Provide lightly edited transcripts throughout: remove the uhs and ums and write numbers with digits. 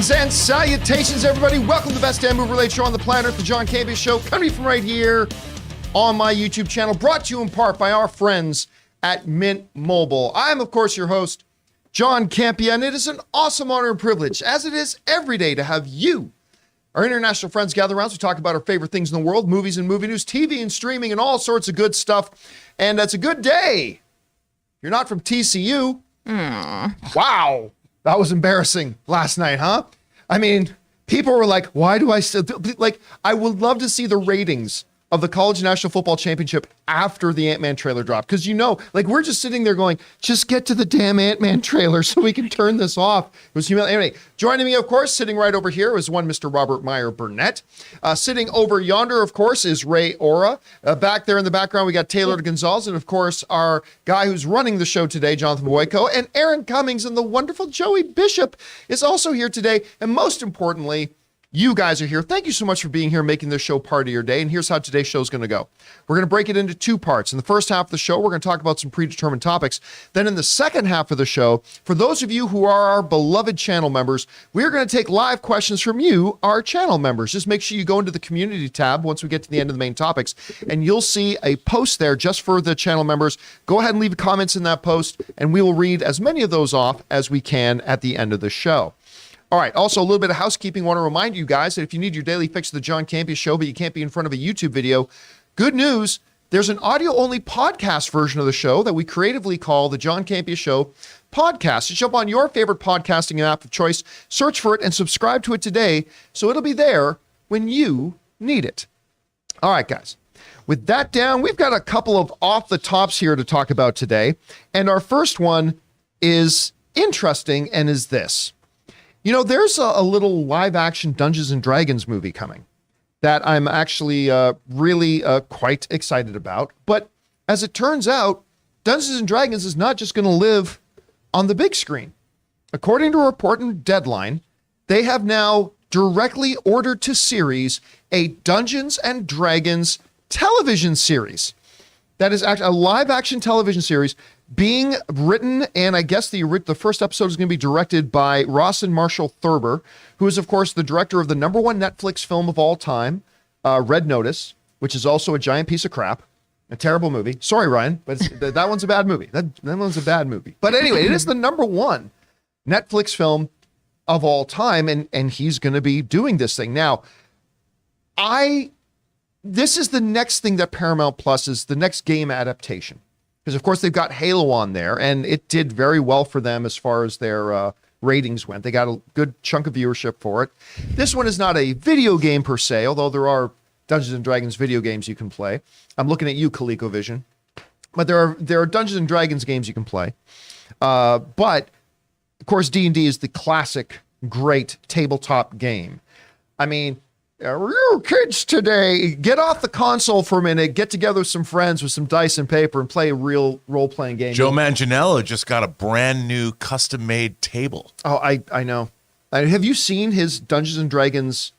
Greetings and salutations, everybody. Welcome to the best damn movie-related show on the planet, the John Campea Show, coming from right here on my YouTube channel, brought to you in part by our friends at Mint Mobile. I am, of course, your host, John Campea, and it is an awesome honor and privilege, as it is every day, to have you, our international friends, gather around. So we talk about our favorite things in the world, movies and movie news, TV and streaming, and all sorts of good stuff. And it's a good day. You're not from TCU. Wow. That was embarrassing last night, huh? I mean, people were like, why do I still do, like, I would love to see the ratings of the College National Football Championship after the Ant-Man trailer dropped. Because, you know, like, we're just sitting there going, just get to the damn Ant-Man trailer so we can turn this off. It was humiliating. Anyway, joining me, of course, sitting right over here is one Mr. Robert Meyer Burnett. Sitting over yonder, of course, is Ray Ora. Back there in the background, we got Taylor Gonzalez. And, of course, our guy who's running the show today, Jonathan Boyko. And Aaron Cummings and the wonderful Joey Bishop is also here today. And most importantly, you guys are here. Thank you so much for being here, making this show part of your day. And here's how today's show is going to go. We're going to break it into two parts. In the first half of the show, we're going to talk about some predetermined topics. Then in the second half of the show, for those of you who are our beloved channel members, we're going to take live questions from you, our channel members. Just make sure you go into the community tab once we get to the end of the main topics, and you'll see a post there just for the channel members. Go ahead and leave comments in that post, and we will read as many of those off as we can at the end of the show. All right, also a little bit of housekeeping. I want to remind you guys that if you need your daily fix of the John Campea Show, but you can't be in front of a YouTube video, good news, there's an audio-only podcast version of the show that we creatively call the John Campea Show podcast. So jump on your favorite podcasting app of choice, search for it, and subscribe to it today, so it'll be there when you need it. All right, guys. With that down, we've got a couple of off-the-tops here to talk about today, and our first one is interesting and is this. You know, there's a little live-action Dungeons & Dragons movie coming that I'm actually really quite excited about. But as it turns out, Dungeons & Dragons is not just going to live on the big screen. According to a report in Deadline, they have now directly ordered to series a Dungeons & Dragons television series. That is actually a live-action television series being written, and I guess the first episode is going to be directed by Ross and Marshall Thurber, who is, of course, the director of the #1 Netflix film of all time, Red Notice, which is also a giant piece of crap, a terrible movie. Sorry, Ryan, but that one's a bad movie. That one's a bad movie. But anyway, it is the #1 Netflix film of all time, and he's going to be doing this thing. Now, this is the next thing that Paramount Plus is, the next game adaptation. Because, of course, they've got Halo on there, and it did very well for them as far as their ratings went. They got a good chunk of viewership for it. This one is not a video game per se, although there are Dungeons & Dragons video games you can play. I'm looking at you, ColecoVision. But there are Dungeons & Dragons games you can play. But, of course, D&D is the classic, great tabletop game. I mean, you kids today, get off the console for a minute, get together with some friends with some dice and paper and play a real role-playing game. Joe Manganiello just got a brand new custom-made table. Oh, I know. Have you seen his Dungeons & Dragons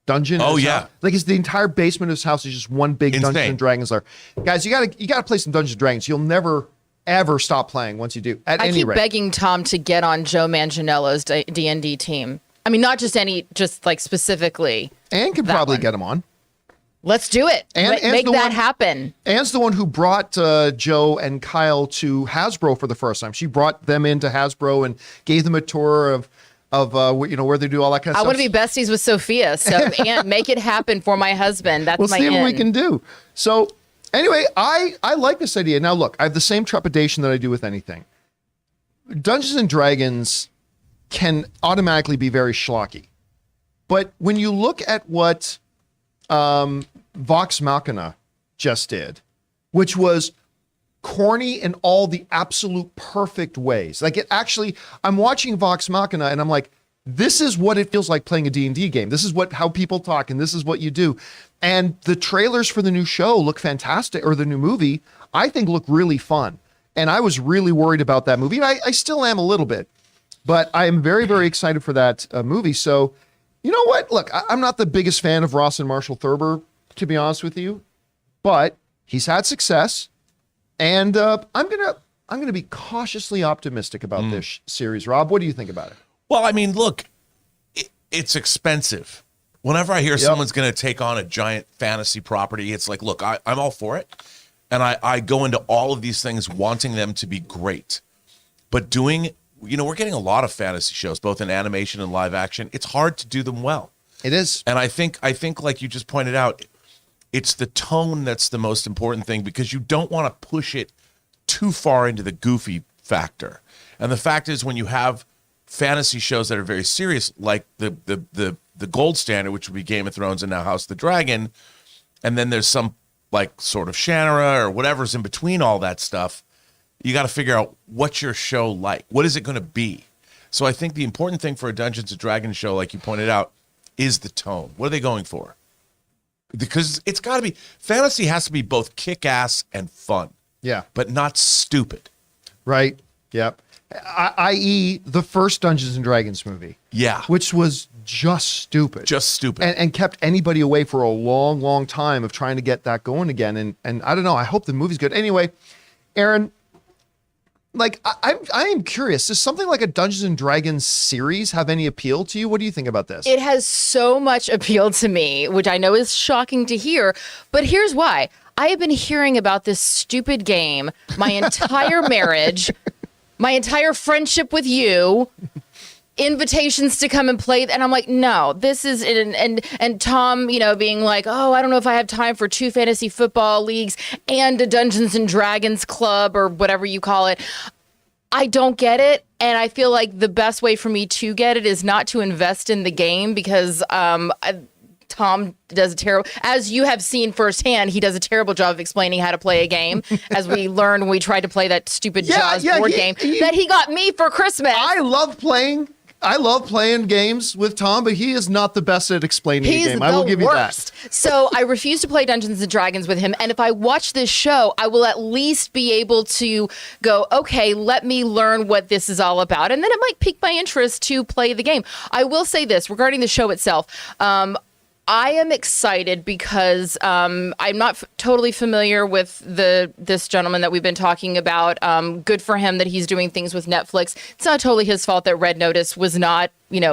dungeon? Oh, yeah. House? Like, the entire basement of his house is just one big Insane. Dungeons & Dragons lair. Guys, you gotta play some Dungeons & Dragons. You'll never, ever stop playing once you do. I keep begging Tom to get on Joe Manganiello's D&D team. I mean, not just just like specifically. Anne can probably get him on. Let's do it. Make that happen. Anne's the one who brought Joe and Kyle to Hasbro for the first time. She brought them into Hasbro and gave them a tour of where they do all that kind of stuff. I want to be besties with Sophia. So Anne, make it happen for my husband. That's we'll my see what end. we can do. So anyway, I like this idea. Now look, I have the same trepidation that I do with anything. Dungeons & Dragons can automatically be very schlocky. But when you look at what Vox Machina just did, which was corny in all the absolute perfect ways. Like, it actually, I'm watching Vox Machina and I'm like, this is what it feels like playing a D&D game. This is how people talk, and this is what you do. And the trailers for the new show look fantastic, or the new movie, I think look really fun. And I was really worried about that movie. And I still am a little bit. But I am very, very excited for that movie. So, you know what? Look, I'm not the biggest fan of Ross and Marshall Thurber, to be honest with you. But he's had success. And I'm gonna be cautiously optimistic about this series. Rob, what do you think about it? Well, I mean, look, it's expensive. Whenever I hear someone's going to take on a giant fantasy property, it's like, look, I'm all for it. And I go into all of these things wanting them to be great. But doing, we're getting a lot of fantasy shows, both in animation and live action. It's hard to do them well. It is. And I think like you just pointed out, it's the tone that's the most important thing, because you don't want to push it too far into the goofy factor. And the fact is, when you have fantasy shows that are very serious, like the gold standard, which would be Game of Thrones and now House of the Dragon, and then there's some like sort of Shannara or whatever's in between all that stuff, you got to figure out what's your show like. What is it going to be? So I think the important thing for a Dungeons and Dragons show, like you pointed out, is the tone. What are they going for? Because it's got to be, fantasy has to be both kick-ass and fun. Yeah. But not stupid. Right. Yep. I.e. the first Dungeons and Dragons movie. Yeah. Which was just stupid. Just stupid. And kept anybody away for a long, long time of trying to get that going again. And I don't know. I hope the movie's good. Anyway, Aaron, like, I am curious. Does something like a Dungeons and Dragons series have any appeal to you? What do you think about this? It has so much appeal to me, which I know is shocking to hear, but here's why. I have been hearing about this stupid game my entire marriage, my entire friendship with you, invitations to come and play, and I'm like, no, this is and Tom, being like, oh, I don't know if I have time for 2 fantasy football leagues and a Dungeons and Dragons club or whatever you call it. I don't get it, and I feel like the best way for me to get it is not to invest in the game, because Tom does a terrible, as you have seen firsthand, he does a terrible job of explaining how to play a game, as we learned when we tried to play that stupid Jaws board game that he got me for Christmas. I love playing games with Tom, but he is not the best at explaining a game. I will give you that. So I refuse to play Dungeons and Dragons with him. And if I watch this show, I will at least be able to go, okay, let me learn what this is all about. And then it might pique my interest to play the game. I will say this regarding the show itself. I am excited because I'm not totally familiar with this gentleman that we've been talking about. Good for him that he's doing things with Netflix. It's not totally his fault that Red Notice was not,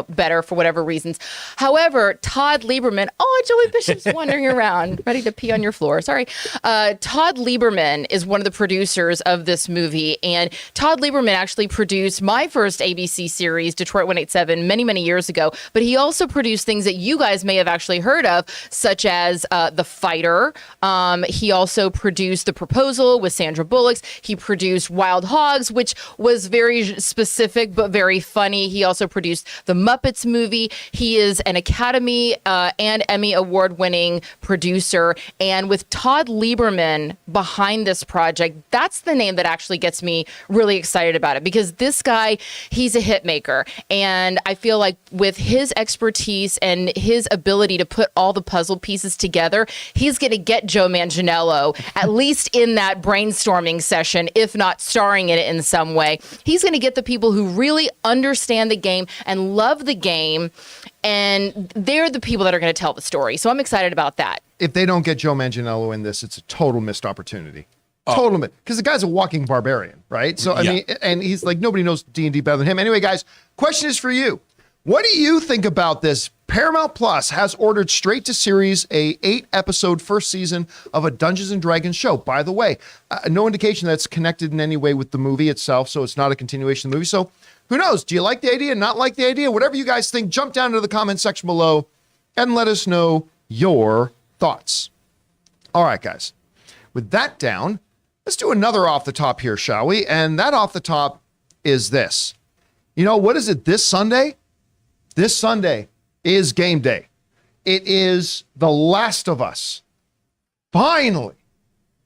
better for whatever reasons. However, Todd Lieberman, Joey Bishop's wandering around, ready to pee on your floor. Sorry. Todd Lieberman is one of the producers of this movie. And Todd Lieberman actually produced my first ABC series, Detroit 187, many, many years ago. But he also produced things that you guys may have actually heard of, such as The Fighter. He also produced The Proposal with Sandra Bullock. He produced Wild Hogs, which was very specific but very funny. He also produced the Muppets movie. He is an Academy and Emmy award-winning producer. And with Todd Lieberman behind this project, that's the name that actually gets me really excited about it, because this guy, he's a hit maker. And I feel like with his expertise and his ability to put all the puzzle pieces together, he's going to get Joe Manganiello at least in that brainstorming session, if not starring in it in some way. He's going to get the people who really understand the game and love the game, and they're the people that are going to tell the story. So I'm excited about that. If they don't get Joe Manganiello in this, it's a total missed opportunity. Total missed, because the guy's a walking barbarian, right? So I mean, and he's like, nobody knows D&D better than him. Anyway, guys, question is for you. What do you think about this? Paramount Plus has ordered straight to series a 8-episode first season of a Dungeons and Dragons show. By the way, no indication that's connected in any way with the movie itself, so it's not a continuation of the movie. So who knows? Do you like the idea? Not like the idea? Whatever you guys think, jump down into the comment section below and let us know your thoughts. All right, guys. With that down, let's do another off the top here, shall we? And that off the top is this. What is it this Sunday? This Sunday is game day. It is The Last of Us. Finally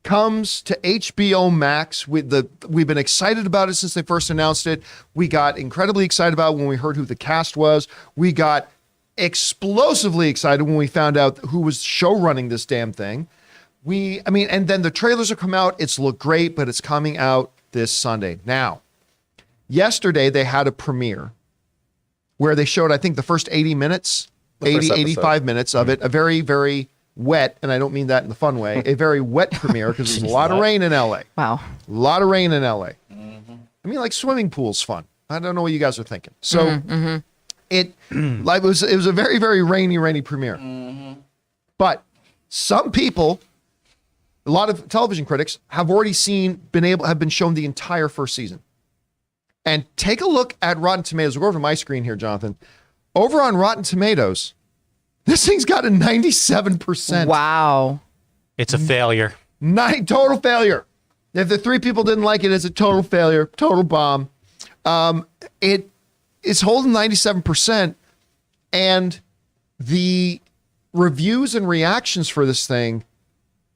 comes to HBO Max. We've been excited about it since they first announced it. We got incredibly excited about it when we heard who the cast was. We got explosively excited when we found out who was show running this damn thing. And then the trailers have come out. It's looked great, but it's coming out this Sunday. Now, yesterday they had a premiere where they showed, I think, the first 80 minutes, 85 minutes of it. A very, very wet, and I don't mean that in the fun way, a very wet premiere, because there's a lot of rain in LA. Wow. A lot of rain in LA. I mean, like, swimming pool's fun. I don't know what you guys are thinking. So It was a very, very rainy premiere. But some people, a lot of television critics, have already have been shown the entire first season. And take a look at Rotten Tomatoes. We'll go over to my screen here, Jonathan. Over on Rotten Tomatoes, this thing's got a 97%. Wow. It's a failure. Total failure. If the 3 people didn't like it, it's a total failure, total bomb. It is holding 97%, and the reviews and reactions for this thing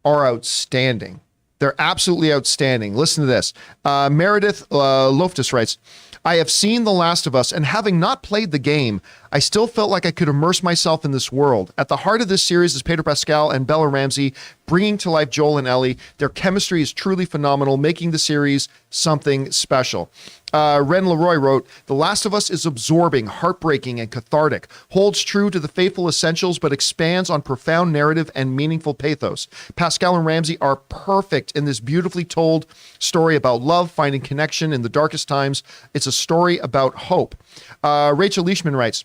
are outstanding. They're absolutely outstanding. Listen to this. Meredith Loftus writes, I have seen The Last of Us, and having not played the game, I still felt like I could immerse myself in this world. At the heart of this series is Pedro Pascal and Bella Ramsey bringing to life Joel and Ellie. Their chemistry is truly phenomenal, making the series something special. Ren Leroy wrote, The Last of Us is absorbing, heartbreaking, and cathartic, holds true to the faithful essentials, but expands on profound narrative and meaningful pathos. Pascal and Ramsey are perfect in this beautifully told story about love, finding connection in the darkest times. It's a story about hope. Rachel Leishman writes,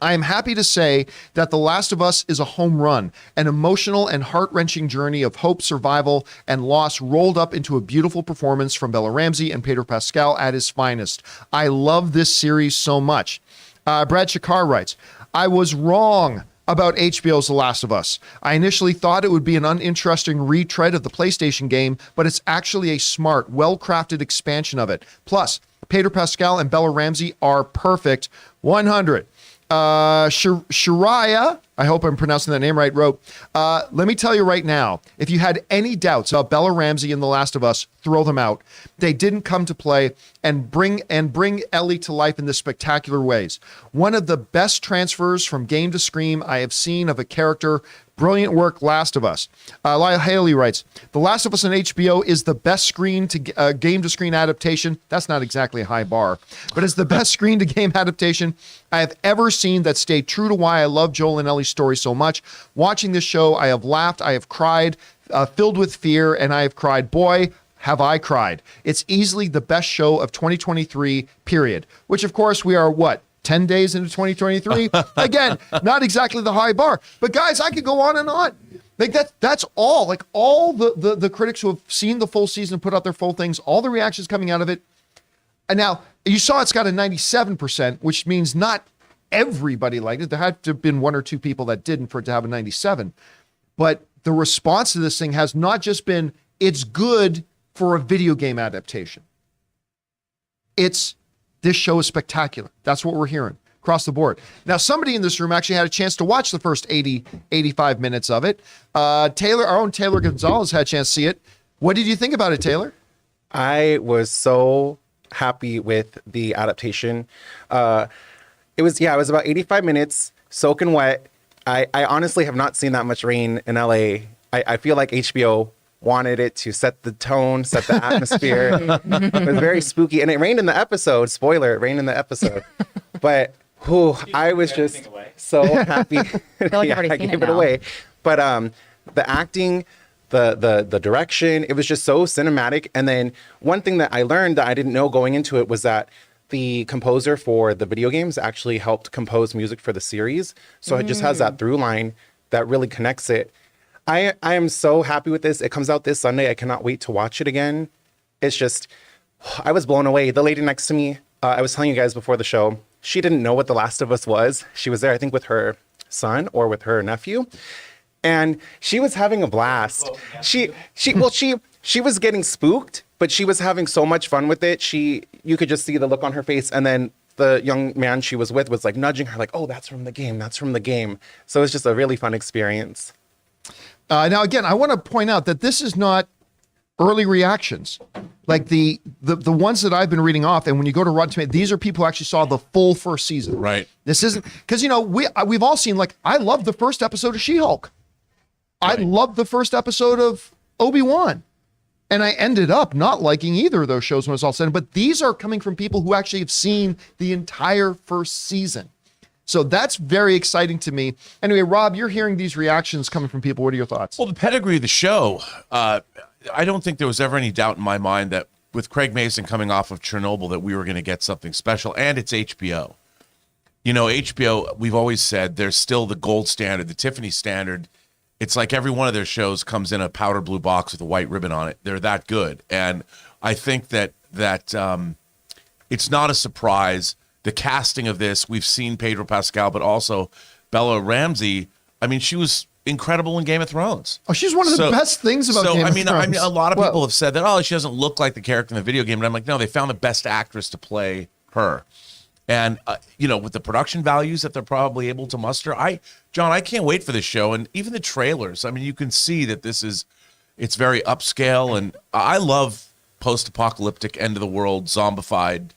I am happy to say that The Last of Us is a home run, an emotional and heart-wrenching journey of hope, survival, and loss rolled up into a beautiful performance from Bella Ramsey and Pedro Pascal at his finest. I love this series so much. Brad Shakar writes, I was wrong about HBO's The Last of Us. I initially thought it would be an uninteresting retread of the PlayStation game, but it's actually a smart, well-crafted expansion of it. Plus, Pedro Pascal and Bella Ramsey are perfect. 100. Shariah, I hope I'm pronouncing that name right, wrote, let me tell you right now, if you had any doubts about Bella Ramsey in The Last of Us, throw them out. They didn't come to play and bring Ellie to life in this spectacular ways. One of the best transfers from game to screen I have seen of a character. Brilliant work, Last of Us. Lyle Haley writes, The Last of Us on HBO is the best game-to-screen adaptation. That's not exactly a high bar, but it's the best screen-to-game adaptation I have ever seen that stayed true to why I love Joel and Ellie's story so much. Watching this show, I have laughed, I have cried, filled with fear, and I have cried. Boy, have I cried. It's easily the best show of 2023, period. Which, of course, we are, 10 days into 2023. Again, not exactly the high bar, but guys, I could go on and on. Like that's all. Like all the critics who have seen the full season, put out their full things, all the reactions coming out of it. And now you saw it's got a 97%, which means not everybody liked it. There had to have been 1 or 2 people that didn't for it to have a 97. But the response to this thing has not just been, it's good for a video game adaptation. This show is spectacular. That's what we're hearing across the board. Now, somebody in this room actually had a chance to watch the first 85 minutes of it. Taylor, our own Taylor Gonzalez had a chance to see it. What did you think about it, Taylor? I was so happy with the adaptation. It was about 85 minutes, soaking wet. I honestly have not seen that much rain in LA. I feel like HBO wanted it to set the tone, set the atmosphere. It was very spooky. And it rained in the episode. Spoiler, it rained in the episode. But I was just so happy. I feel like I've already I seen gave it it now. away. But the acting, the direction, it was just so cinematic. And then one thing that I learned that I didn't know going into it was that the composer for the video games actually helped compose music for the series. So it just has that through line that really connects it. I am so happy with this. It comes out this Sunday. I cannot wait to watch it again. It's just, I was blown away. The lady next to me, I was telling you guys before the show, she didn't know what The Last of Us was. She was there, I think, with her son or with her nephew. And she was having a blast. She was getting spooked, but she was having so much fun with it. You could just see the look on her face. And then the young man she was with was like nudging her like, oh, that's from the game. That's from the game. So it's just a really fun experience. Now, again, I want to point out that this is not early reactions. Like the ones that I've been reading off, and when you go to Rotten Tomatoes, these are people who actually saw the full first season. Right. This isn't, because, we've all seen, like, I love the first episode of She-Hulk. Right. I loved the first episode of Obi-Wan. And I ended up not liking either of those shows when it was all said. But these are coming from people who actually have seen the entire first season. So that's very exciting to me. Anyway, Rob, you're hearing these reactions coming from people. What are your thoughts? Well, the pedigree of the show, I don't think there was ever any doubt in my mind that with Craig Mason coming off of Chernobyl that we were going to get something special, and it's HBO. HBO, we've always said they're still the gold standard, the Tiffany standard. It's like every one of their shows comes in a powder blue box with a white ribbon on it. They're that good. And I think that it's not a surprise. The casting of this, we've seen Pedro Pascal, but also Bella Ramsey. I mean, she was incredible in Game of Thrones. Oh, she's one of the best things about Game of Thrones. I mean, a lot of people have said that, she doesn't look like the character in the video game. And I'm like, no, they found the best actress to play her. And, with the production values that they're probably able to muster, John, I can't wait for this show. And even the trailers, I mean, you can see that it's very upscale. And I love post-apocalyptic, end-of-the-world, zombified,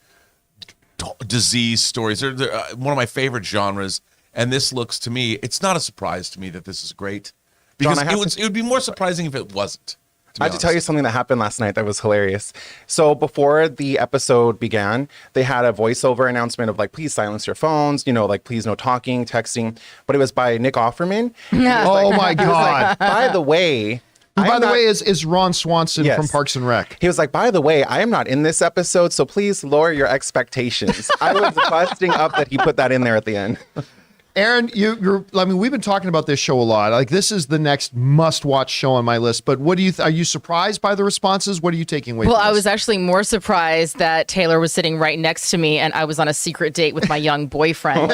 disease stories. They're one of my favorite genres. And this looks to me, it's not a surprise to me that this is great. Because John, it would be more surprising if it wasn't. I have to tell you something that happened last night that was hilarious. So before the episode began, they had a voiceover announcement of please silence your phones, please no talking, texting. But it was by Nick Offerman. Oh my God. By the way. Who, by the way, is Ron Swanson from Parks and Rec. He was like, by the way, I am not in this episode, so please lower your expectations. I was busting up that he put that in there at the end. Aaron, we've been talking about this show a lot. This is the next must-watch show on my list. But what do you? Are you surprised by the responses? What are you taking away? Well, from this? I was actually more surprised that Taylor was sitting right next to me, and I was on a secret date with my young boyfriend.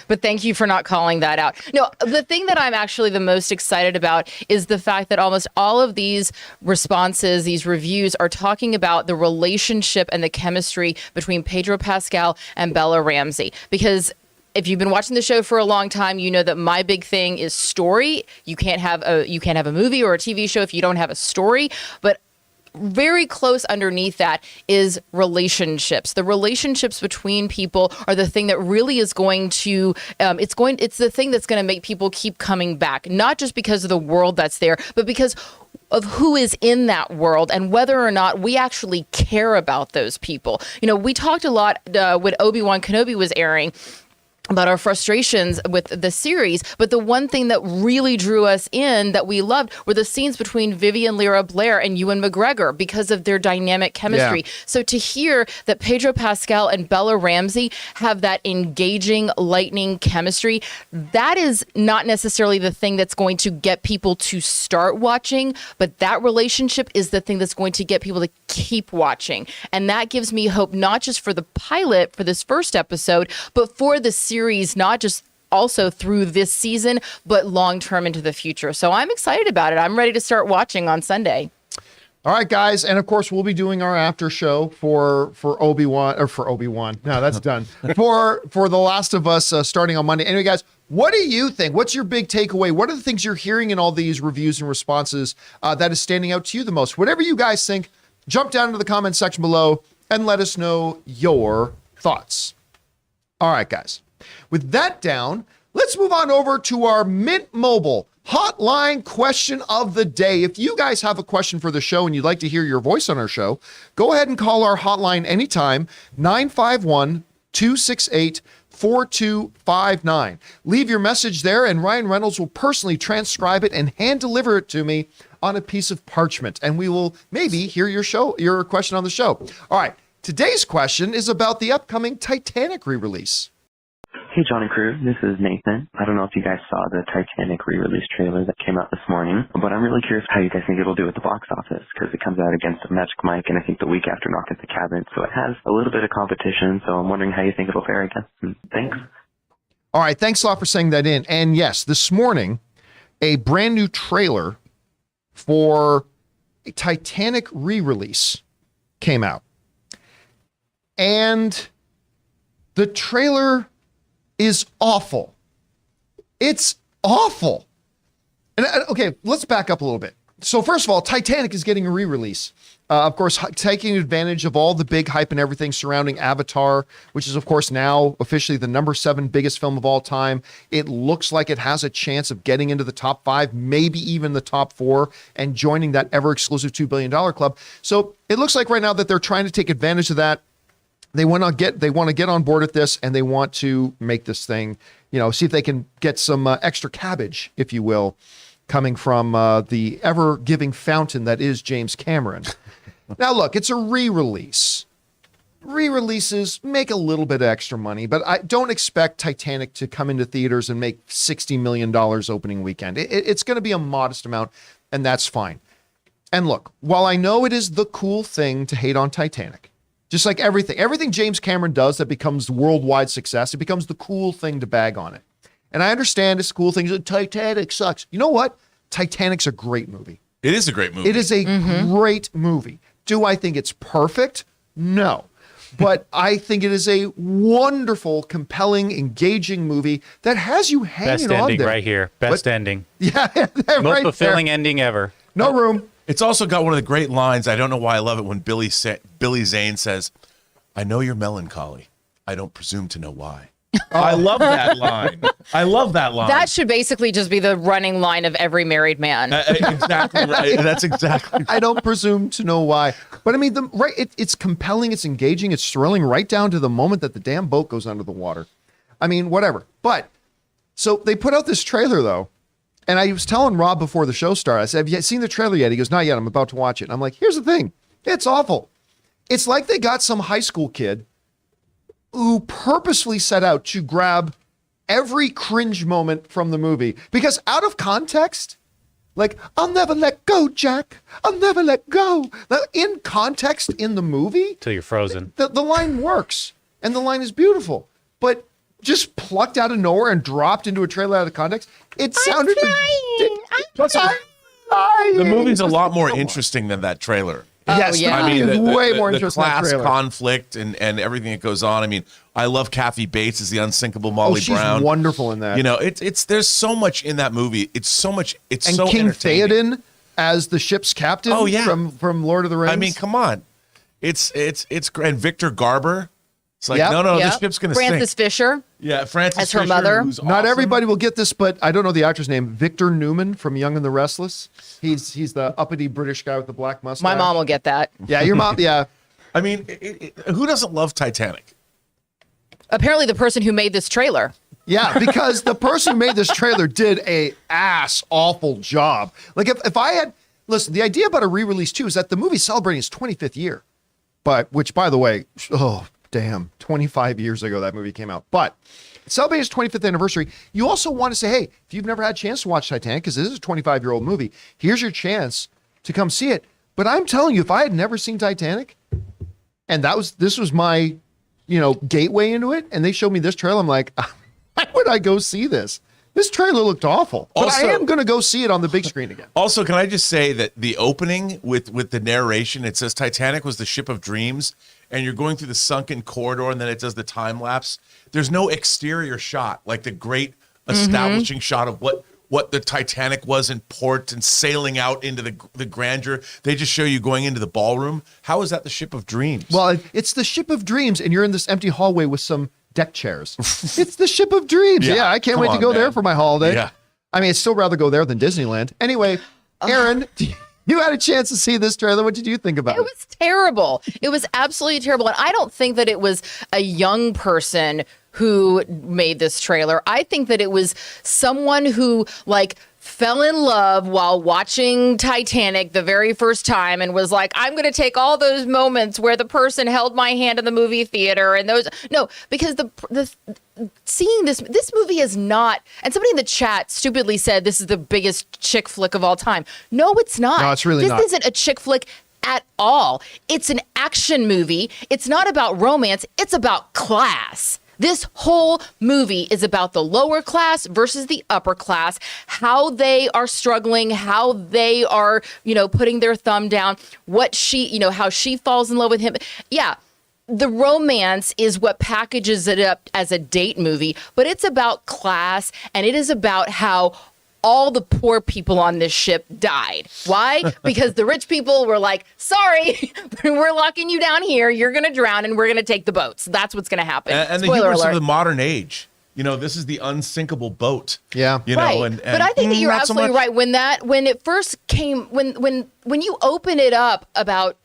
But thank you for not calling that out. No, the thing that I'm actually the most excited about is the fact that almost all of these responses, these reviews, are talking about the relationship and the chemistry between Pedro Pascal and Bella Ramsey, because if you've been watching the show for a long time, you know that my big thing is story. You can't have a movie or a TV show if you don't have a story. But very close underneath that is relationships. The relationships between people are the thing that really is going to it's the thing that's going to make people keep coming back, not just because of the world that's there, but because of who is in that world and whether or not we actually care about those people. We talked a lot when Obi-Wan Kenobi was airing about our frustrations with the series, but the one thing that really drew us in that we loved were the scenes between Vivian Lyra Blair and Ewan McGregor because of their dynamic chemistry. Yeah. So to hear that Pedro Pascal and Bella Ramsey have that engaging, lightning chemistry, that is not necessarily the thing that's going to get people to start watching, but that relationship is the thing that's going to get people to keep watching. And that gives me hope, not just for the pilot, for this first episode, but for the series, not just also through this season, but long-term into the future. So I'm excited about it. I'm ready to start watching on Sunday. All right, guys. And of course, we'll be doing our after show for Obi-Wan. No, that's done. for The Last of Us starting on Monday. Anyway, guys, what do you think? What's your big takeaway? What are the things you're hearing in all these reviews and responses that is standing out to you the most? Whatever you guys think, jump down into the comment section below and let us know your thoughts. All right, guys. With that down, let's move on over to our Mint Mobile hotline question of the day. If you guys have a question for the show and you'd like to hear your voice on our show, go ahead and call our hotline anytime, 951-268-4259. Leave your message there, and Ryan Reynolds will personally transcribe it and hand deliver it to me on a piece of parchment, and we will maybe hear your question on the show. All right, today's question is about the upcoming Titanic re-release. Hey, John and crew, this is Nathan. I don't know if you guys saw the Titanic re-release trailer that came out this morning, but I'm really curious how you guys think it'll do at the box office, because it comes out against Magic Mike and I think the week after Knock at the Cabin, so it has a little bit of competition, so I'm wondering how you think it'll fare against. Thanks. All right, thanks a lot for saying that in. And yes, this morning, a brand new trailer for a Titanic re-release came out. And the trailer is awful. It's awful. And okay, let's back up a little bit. So first of all, Titanic is getting a re-release. Of course, taking advantage of all the big hype and everything surrounding Avatar, which is, of course, now officially the #7 biggest film of all time. It looks like it has a chance of getting into the top 5, maybe even the top 4, and joining that ever-exclusive $2 billion club. So it looks like right now that they're trying to take advantage of that. They want to get on board with this, and they want to make this thing, see if they can get some extra cabbage, if you will, coming from the ever-giving fountain that is James Cameron. Now, look, it's a re-release. re-releases make a little bit of extra money, but I don't expect Titanic to come into theaters and make $60 million opening weekend. It's going to be a modest amount, and that's fine. And look, while I know it is the cool thing to hate on Titanic, just like everything James Cameron does that becomes worldwide success, it becomes the cool thing to bag on it. And I understand it's cool things. Titanic sucks. You know what? Titanic's a great movie. It is a great movie. It is a great movie. Do I think it's perfect? No. But I think it is a wonderful, compelling, engaging movie that has you hanging Best on ending there. right here. Best ending. Yeah, Most right fulfilling there. ending ever. No room. It's also got one of the great lines. I don't know why I love it when Billy Zane says, "I know you're melancholy. I don't presume to know why." I love that line. I love that line. That should basically just be the running line of every married man. Exactly right. That's exactly right. I don't presume to know why. But I mean, it's compelling, it's engaging, it's thrilling right down to the moment that the damn boat goes under the water. I mean, whatever. But so they put out this trailer though. And I was telling Rob before the show started, I said, "Have you seen the trailer yet?" He goes, "Not yet. I'm about to watch it." And I'm like, here's the thing. It's awful. It's like they got some high school kid who purposefully set out to grab every cringe moment from the movie, because out of context, like, "I'll never let go, Jack. I'll never let go." In context in the movie, Till you're frozen. the line works and the line is beautiful, but just plucked out of nowhere and dropped into a trailer out of context, it sounded The movie's a lot more interesting than that trailer. Yes, yeah. the I mean, movie is way more the interesting than that class trailer. conflict and everything that goes on. I mean, I love Kathy Bates as the unsinkable Molly she's Brown. wonderful in that. You know, it's there's so much in that movie. It's so And so King entertaining. Theoden as the ship's captain. Oh, yeah. from Lord of the Rings. I mean, come on, it's great. And Victor Garber. It's like, Yep. no, Yep. this ship's gonna Frances sink. Fisher. Yeah, Frances as her Fisher, mother. who's not awesome. everybody will get this, but I don't know the actor's name. Victor Newman from Young and the Restless. He's the uppity British guy with the black mustache. My mom will get that. Yeah, your mom. Yeah. I mean, who doesn't love Titanic? Apparently, the person who made this trailer. Yeah, because the person who made this trailer did a ass awful job. Like if I had listen, the idea about a re-release too is that the movie's celebrating its 25th year. But which, by the way, oh damn, 25 years ago that movie came out. But celebrating its 25th anniversary, you also want to say, hey, if you've never had a chance to watch Titanic, because this is a 25-year-old movie, here's your chance to come see it. But I'm telling you, if I had never seen Titanic, and this was my, gateway into it, and they showed me this trailer, I'm like, why would I go see this? This trailer looked awful. But I Also- am going to go see it on the big screen again. Also, can I just say that the opening with the narration, it says Titanic was the ship of dreams, and you're going through the sunken corridor, and then it does the time lapse. There's no exterior shot, like the great establishing shot of what the Titanic was in port and sailing out into the grandeur. They just show you going into the ballroom. How is that the ship of dreams? Well, it's the ship of dreams, and you're in this empty hallway with some deck chairs. It's the ship of dreams. Yeah, Yeah, I can't come wait to on, go there man. for my holiday. Yeah. I mean, I'd still rather go there than Disneyland. Anyway, Aaron, you had a chance to see this trailer. What did you think about It was terrible. It was absolutely terrible. And I don't think that it was a young person who made this trailer. I think that it was someone who fell in love while watching Titanic the very first time and was like, I'm going to take all those moments where the person held my hand in the movie theater and those. No, because seeing this movie is not, and somebody in the chat stupidly said this is the biggest chick flick of all time. No, it's not. No, it's really this not. This isn't a chick flick at all. It's an action movie. It's not about romance. It's about class. This whole movie is about the lower class versus the upper class, how they are struggling, how they are, putting their thumb down, how she falls in love with him. Yeah. The romance is what packages it up as a date movie, but it's about class, and it is about how all the poor people on this ship died. Why? Because the rich people were like, sorry, we're locking you down here. You're going to drown and we're going to take the boats. That's what's going to happen. And the Spoiler hubris alert. of the modern age. This is the unsinkable boat. Yeah. You Right. know, and but I think that you're not so absolutely much- right. When it first came, when when you open it up about,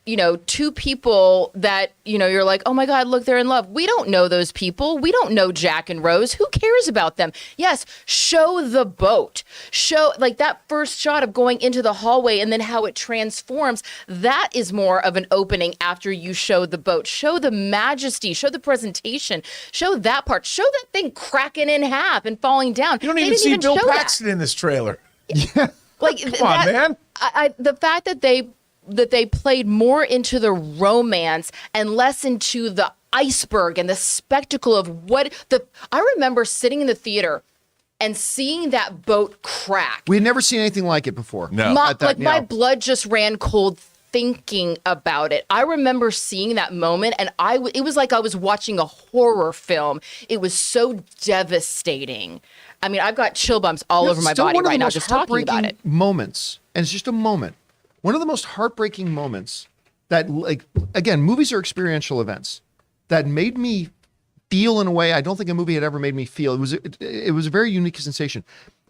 two people that, you're like, oh my God, look, they're in love. We don't know those people. We don't know Jack and Rose. Who cares about them? Yes, show the boat. Show like that first shot of going into the hallway and then how it transforms. That is more of an opening after you show the boat. Show the majesty, show the presentation, show that part, show that thing cracking in half and falling down. You don't even see Bill Paxton in this trailer. Yeah. Like Come on, man. The fact that they played more into the romance and less into the iceberg and the spectacle of I remember sitting in the theater and seeing that boat crack. We had never seen anything like it before. No. My blood just ran cold thinking about it. I remember seeing that moment and it was like I was watching a horror film. It was so devastating. I mean, I've got chill bumps all over my body right now just talking about it. Moments, and it's just a moment. One of the most heartbreaking moments that, like, again, movies are experiential events that made me feel in a way I don't think a movie had ever made me feel. It was a very unique sensation.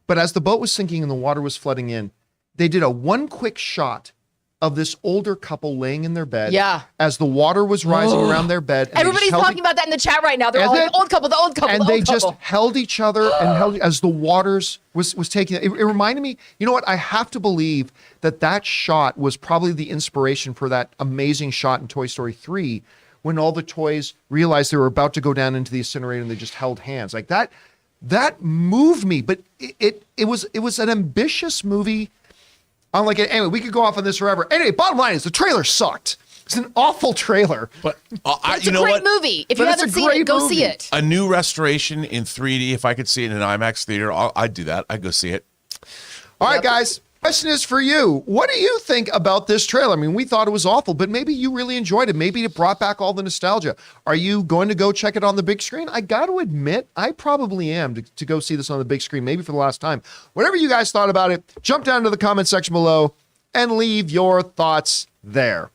But as the boat was sinking and the water was flooding in, they did one quick shot of this older couple laying in their bed. Yeah. As the water was rising around their bed. Everybody's talking about that in the chat right now. They're all like, old couple, the old couple, and the old couple. they just held each other and held as the waters was taking it. It reminded me, you know what? I have to believe that shot was probably the inspiration for that amazing shot in Toy Story 3 when all the toys realized they were about to go down into the incinerator and they just held hands. Like that moved me, but it was an ambitious movie. Anyway, we could go off on this forever. Anyway, bottom line is the trailer sucked. It's an awful trailer. But it's a great movie. If you haven't seen it, go see it. A new restoration in 3D, if I could see it in an IMAX theater, I'd do that. I'd go see it. All right, guys. Question is for you. What do you think about this trailer? I mean, we thought it was awful, but maybe you really enjoyed it. Maybe it brought back all the nostalgia. Are you going to go check it on the big screen? I got to admit, I probably am to go see this on the big screen, maybe for the last time. Whatever you guys thought about it, jump down to the comment section below and leave your thoughts there.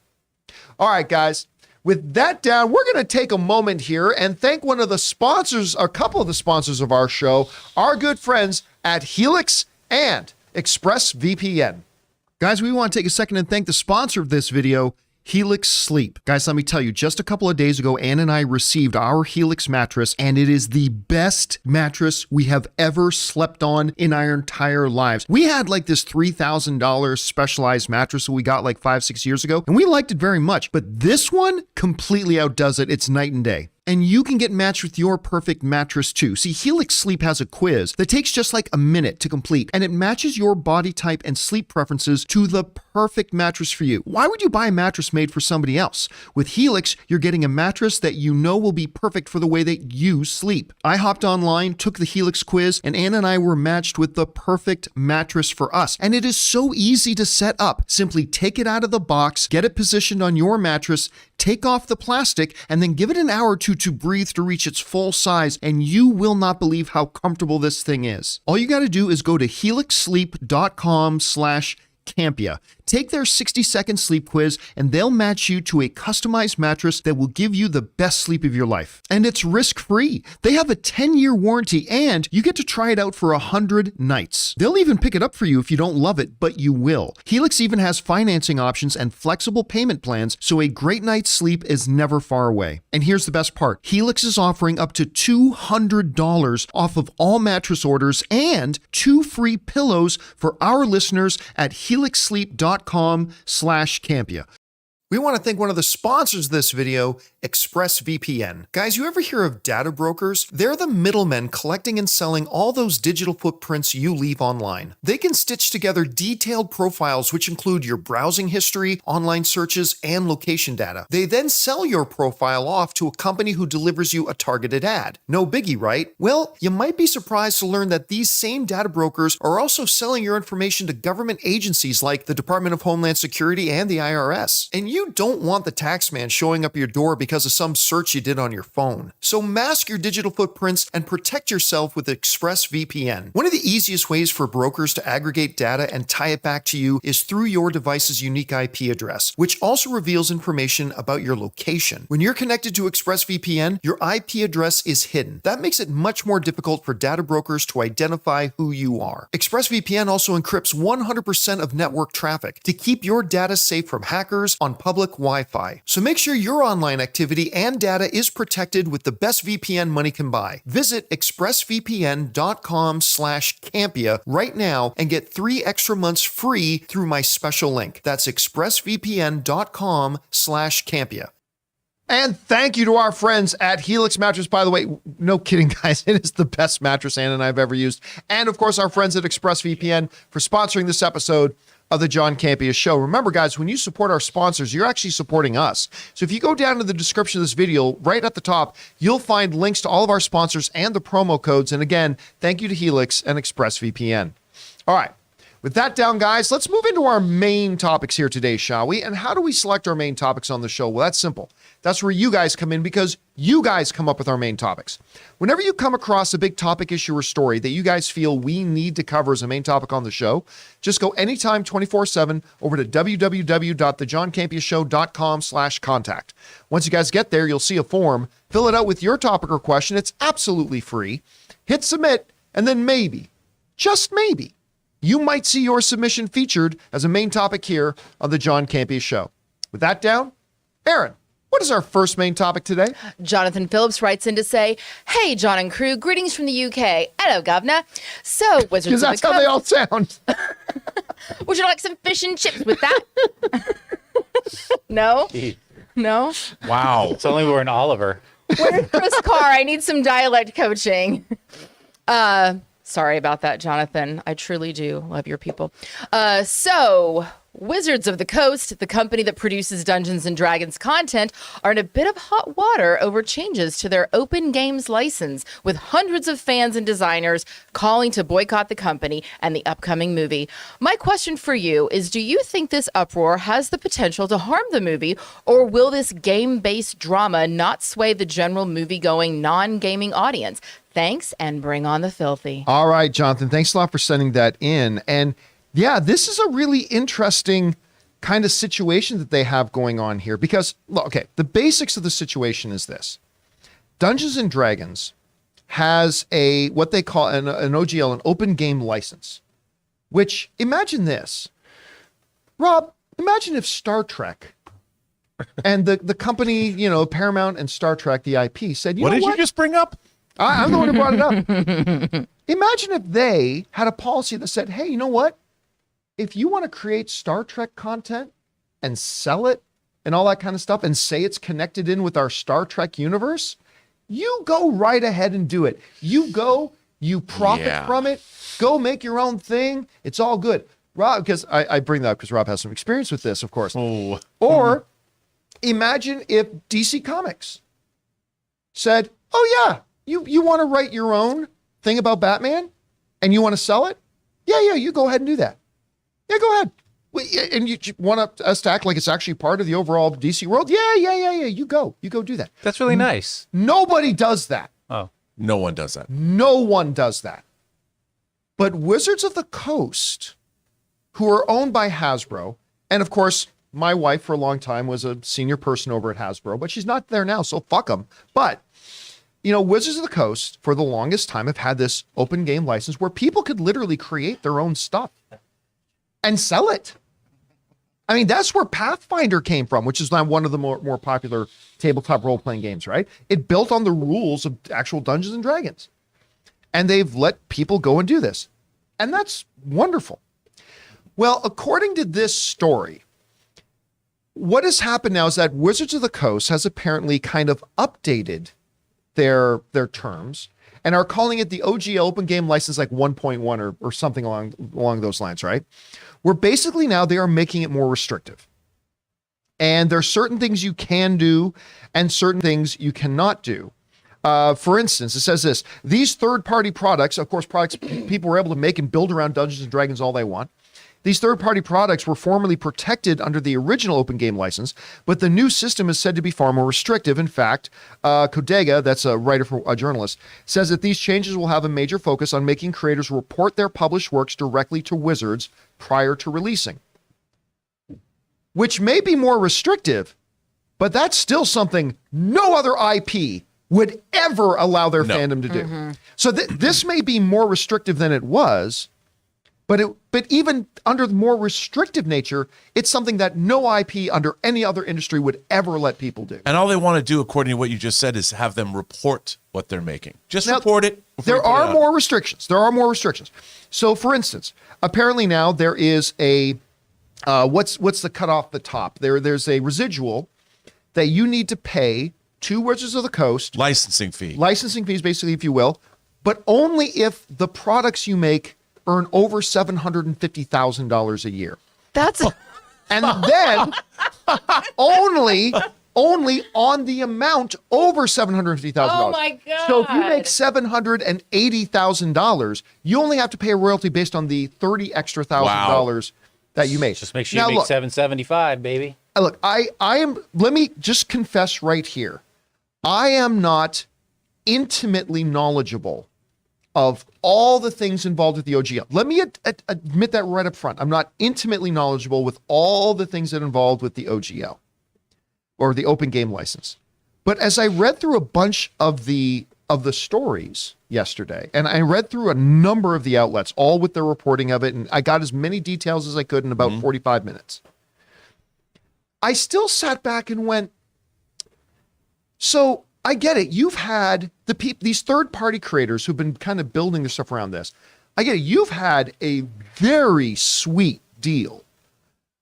All right, guys. With that down, we're going to take a moment here and thank one of the sponsors, a couple of the sponsors of our show, our good friends at Helix and ExpressVPN. Guys, we want to take a second and thank the sponsor of this video, Helix Sleep. Guys, let me tell you, just a couple of days ago, Ann and I received our Helix mattress, and it is the best mattress we have ever slept on in our entire lives. We had like this $3,000 specialized mattress that we got like 5-6 years ago, and we liked it very much, but this one completely outdoes it. It's night and day. And you can get matched with your perfect mattress too. See, Helix Sleep has a quiz that takes just like a minute to complete, and it matches your body type and sleep preferences to the perfect mattress for you. Why would you buy a mattress made for somebody else? With Helix, you're getting a mattress that you know will be perfect for the way that you sleep. I hopped online, took the Helix quiz, and Anna and I were matched with the perfect mattress for us. And it is so easy to set up. Simply take it out of the box, get it positioned on your mattress, take off the plastic, and then give it an hour or two to breathe to reach its full size, and you will not believe how comfortable this thing is. All you got to do is go to helixsleep.com/Campea. Take their 60-second sleep quiz, and they'll match you to a customized mattress that will give you the best sleep of your life. And it's risk-free. They have a 10-year warranty, and you get to try it out for 100 nights. They'll even pick it up for you if you don't love it, but you will. Helix even has financing options and flexible payment plans, so a great night's sleep is never far away. And here's the best part. Helix is offering up to $200 off of all mattress orders and 2 free pillows for our listeners at helixsleep.com/Campea. We want to thank one of the sponsors of this video, ExpressVPN. Guys, you ever hear of data brokers? They're the middlemen collecting and selling all those digital footprints you leave online. They can stitch together detailed profiles which include your browsing history, online searches, and location data. They then sell your profile off to a company who delivers you a targeted ad. No biggie, right? Well, you might be surprised to learn that these same data brokers are also selling your information to government agencies like the Department of Homeland Security and the IRS. And you you don't want the tax man showing up your door because of some search you did on your phone. So mask your digital footprints and protect yourself with ExpressVPN. One of the easiest ways for brokers to aggregate data and tie it back to you is through your device's unique IP address, which also reveals information about your location. When you're connected to ExpressVPN, your IP address is hidden. That makes it much more difficult for data brokers to identify who you are. ExpressVPN also encrypts 100% of network traffic to keep your data safe from hackers on public Wi-Fi. So make sure your online activity and data is protected with the best VPN money can buy. Visit expressvpn.com/Campea right now and get 3 extra months free through my special link. That's expressvpn.com/Campea. And thank you to our friends at Helix Mattress. By the way, no kidding, guys. It is the best mattress Ann and I have ever used. And of course, our friends at ExpressVPN for sponsoring this episode of the John Campea Show. Remember, guys, when you support our sponsors, you're actually supporting us. So if you go down to the description of this video, right at the top, you'll find links to all of our sponsors and the promo codes. And again, thank you to Helix and ExpressVPN. All right. With that down, guys, let's move into our main topics here today, shall we? And how do we select our main topics on the show? Well, that's simple. That's where you guys come in because you guys come up with our main topics. Whenever you come across a big topic, issue, or story that you guys feel we need to cover as a main topic on the show, just go anytime 24/7 over to www.thejohncampeashow.com/contact. Once you guys get there, you'll see a form. Fill it out with your topic or question. It's absolutely free. Hit submit, and then maybe, just maybe, you might see your submission featured as a main topic here on the John Campea Show. With that down, Aaron, what is our first main topic today? Jonathan Phillips writes in to say, "Hey, John and crew, greetings from the UK. Hello, Governor. So, Wizards Because of that's the how they all sound. Would you like some fish and chips with that?" No? No? Wow. It's only we're in Oliver. Where's Chris Carr? I need some dialect coaching. Sorry about that, Jonathan. I truly do love your people. So, Wizards of the Coast, the company that produces Dungeons and Dragons content, are in a bit of hot water over changes to their open games license, with hundreds of fans and designers calling to boycott the company and the upcoming movie. My question for you is, do you think this uproar has the potential to harm the movie, or will this game-based drama not sway the general movie-going non-gaming audience? Thanks, and bring on the filthy. All right, Jonathan, thanks a lot for sending that in. And yeah, this is a really interesting kind of situation that they have going on here because, look, okay, the basics of the situation is this. Dungeons and Dragons has what they call an OGL, an open game license, which, imagine this. Rob, imagine if Star Trek and the company, Paramount and Star Trek, the IP, said, What did you just bring up? I'm the one who brought it up. Imagine if they had a policy that said, hey, you know what? If you want to create Star Trek content and sell it and all that kind of stuff and say it's connected in with our Star Trek universe, you go right ahead and do it. You go, you profit from it, go make your own thing. It's all good. Rob, because I bring that up because Rob has some experience with this, of course. Oh. Or imagine if DC Comics said, oh yeah, you want to write your own thing about Batman and you want to sell it? Yeah, you go ahead and do that. Yeah, go ahead. And you want us to act like it's actually part of the overall DC world? Yeah. You go do that. That's really nice. Nobody does that. Oh, No one does that. No one does that. But Wizards of the Coast, who are owned by Hasbro, and of course, my wife for a long time was a senior person over at Hasbro, but she's not there now, so fuck them. But Wizards of the Coast, for the longest time, have had this open game license where people could literally create their own stuff and sell it. I mean, that's where Pathfinder came from, which is now one of the more popular tabletop role-playing games, right? It built on the rules of actual Dungeons and Dragons. And they've let people go and do this. And that's wonderful. Well, according to this story, what has happened now is that Wizards of the Coast has apparently kind of updated their terms and are calling it the OGL Open Game License like 1.1 or something along those lines, right? Where basically now they are making it more restrictive. And there are certain things you can do and certain things you cannot do. For instance, it says this: these third-party products, of course, products people were able to make and build around Dungeons and Dragons all they want, These third-party products were formerly protected under the original open game license, but the new system is said to be far more restrictive. In fact, Kodega, that's a writer for a journalist, says that these changes will have a major focus on making creators report their published works directly to Wizards prior to releasing, which may be more restrictive, but that's still something no other IP would ever allow their fandom to do. So this may be more restrictive than it was, but even under the more restrictive nature, it's something that no IP under any other industry would ever let people do. And all they want to do, according to what you just said, is have them report what they're making. Just Now, report it. There are more restrictions. There are more restrictions. So, for instance, apparently now there is a what's the cut off the top? There's a residual that you need to pay to Wizards of the Coast. Licensing fee. Licensing fees, basically, if you will, but only if the products you make earn over $750,000 a year. That's And then only on the amount over $750,000. Oh my God. So if you make $780,000, you only have to pay a royalty based on the $30,000 extra that you made. Just make sure you Now, make look, 775, baby. Look, I am, let me just confess right here. I am not intimately knowledgeable of all the things involved with the OGL. Let me admit that right up front. I'm not intimately knowledgeable with all the things that are involved with the OGL or the open game license. But as I read through a bunch of the stories yesterday, and I read through a number of the outlets, all with their reporting of it, and I got as many details as I could in about 45 minutes. I still sat back and went, so I get it. You've had these third-party creators who've been kind of building their stuff around this. I get it. You've had a very sweet deal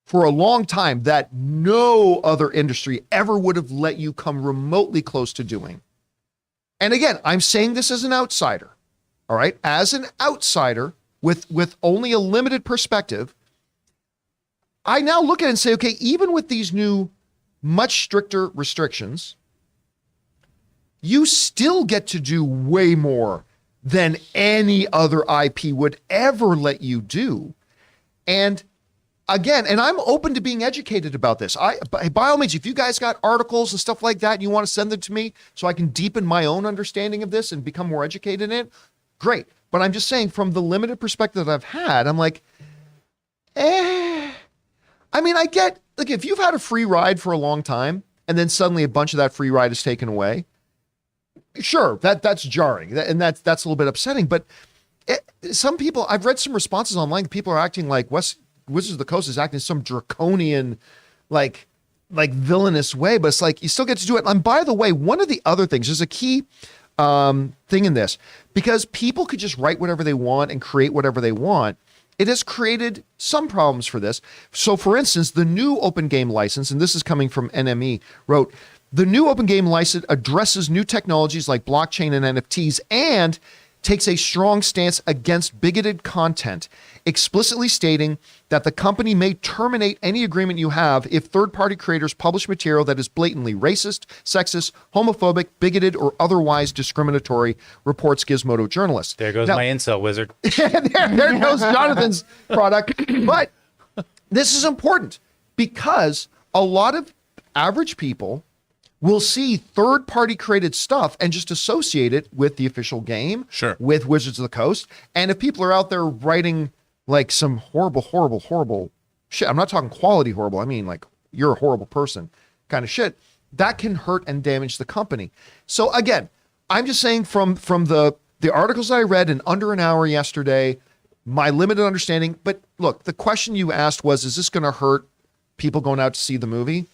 for a long time that no other industry ever would have let you come remotely close to doing. And again, I'm saying this as an outsider, all right? As an outsider with only a limited perspective, I now look at it and say, okay, even with these new, much stricter restrictions, you still get to do way more than any other IP would ever let you do. And again, and I'm open to being educated about this. By all means, if you guys got articles and stuff like that, and you want to send them to me so I can deepen my own understanding of this and become more educated in it, great. But I'm just saying, from the limited perspective that I've had, I'm like, I mean, I get, like, if you've had a free ride for a long time and then suddenly a bunch of that free ride is taken away, sure, that's jarring, and that's a little bit upsetting. But some people, I've read some responses online. People are acting like Wizards of the Coast is acting in some draconian, like villainous way. But it's like you still get to do it. And by the way, one of the other things, there's a key thing in this, because people could just write whatever they want and create whatever they want. It has created some problems for this. So, for instance, the new open game license, and this is coming from NME, wrote, the new open game license addresses new technologies like blockchain and NFTs and takes a strong stance against bigoted content, explicitly stating that the company may terminate any agreement you have if third-party creators publish material that is blatantly racist, sexist, homophobic, bigoted, or otherwise discriminatory, reports Gizmodo journalists. There goes my incel wizard. there goes Jonathan's product. But this is important because a lot of average people will see third-party created stuff and just associate it with the official game, sure, with Wizards of the Coast. And if people are out there writing like some horrible shit, I'm not talking quality horrible, I mean like you're a horrible person kind of shit, that can hurt and damage the company. So again, I'm just saying from the articles that I read in under an hour yesterday, my limited understanding, but look, the question you asked was, is this going to hurt people going out to see the movie?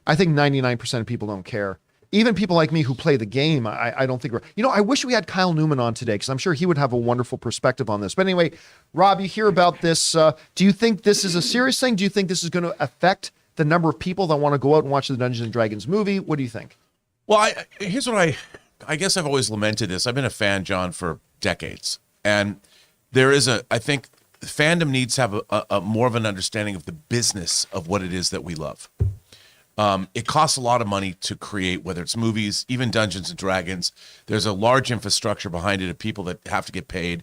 I think 99% of people don't care. Even people like me who play the game, I don't think I wish we had Kyle Newman on today because I'm sure he would have a wonderful perspective on this. But anyway, Rob, you hear about this. Do you think this is a serious thing? Do you think this is going to affect the number of people that want to go out and watch the Dungeons and Dragons movie? What do you think? Well, here's what I guess I've always lamented this. I've been a fan, John, for decades. And I think fandom needs to have a more of an understanding of the business of what it is that we love. It costs a lot of money to create, whether it's movies, even Dungeons and Dragons. There's a large infrastructure behind it of people that have to get paid,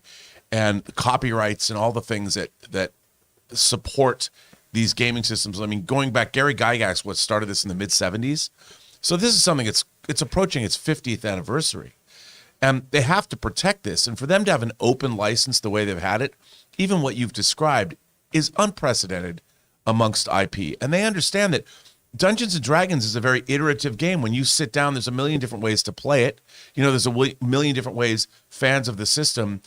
and the copyrights and all the things that support these gaming systems. I mean, going back, Gary Gygax started this in the mid 70s. So this is something it's approaching its 50th anniversary. And they have to protect this. And for them to have an open license the way they've had it, even what you've described, is unprecedented amongst IP. And they understand that Dungeons & Dragons is a very iterative game. When you sit down, there's a million different ways to play it. You know, there's a million different ways fans of the system,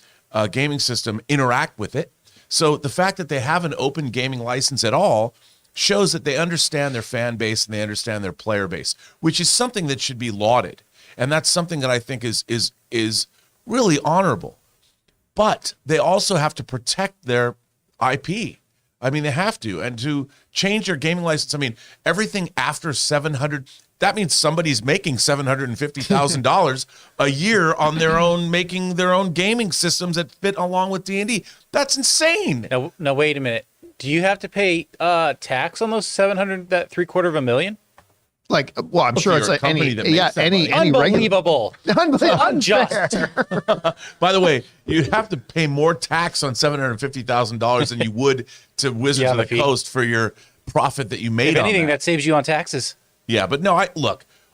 gaming system, interact with it. So the fact that they have an open gaming license at all shows that they understand their fan base and they understand their player base, which is something that should be lauded. And that's something that I think is really honorable. But they also have to protect their IP. I mean, they have to. And to change their gaming license, I mean, everything after 700, that means somebody's making $750,000 a year on their own, making their own gaming systems that fit along with D&D. That's insane. Now, wait a minute. Do you have to pay tax on those 700, that $750,000? Like, well, I'm sure you're it's a like company any, that makes yeah, that any, money. any regular. Unbelievable. Unjust. By the way, you'd have to pay more tax on $750,000 than you would to Wizards Yeah, of the the fee. Coast for your profit that you made If on anything, that. that saves you on taxes. Yeah, but no,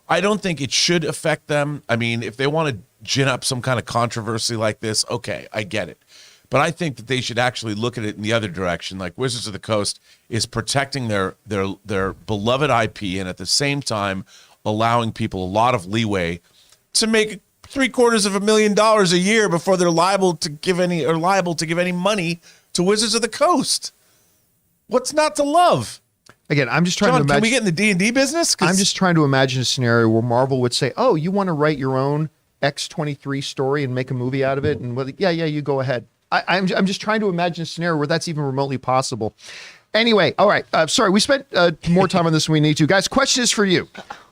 I don't think it should affect them. I mean, if they want to gin up some kind of controversy like this, okay, I get it. But I think that they should actually look at it in the other direction. Like Wizards of the Coast is protecting their beloved IP and at the same time allowing people a lot of leeway to make $750,000 a year before they're liable to give any money to Wizards of the Coast. What's not to love? Again, I'm just trying John, to imagine. can we get in the D&D business? 'Cause I'm just trying to imagine a scenario where Marvel would say, "Oh, you want to write your own X-23 story and make a movie out of it?" And yeah, you go ahead. I'm just trying to imagine a scenario where that's even remotely possible. Anyway, all right. Sorry, we spent more time on this than we need to. Guys, question is for you.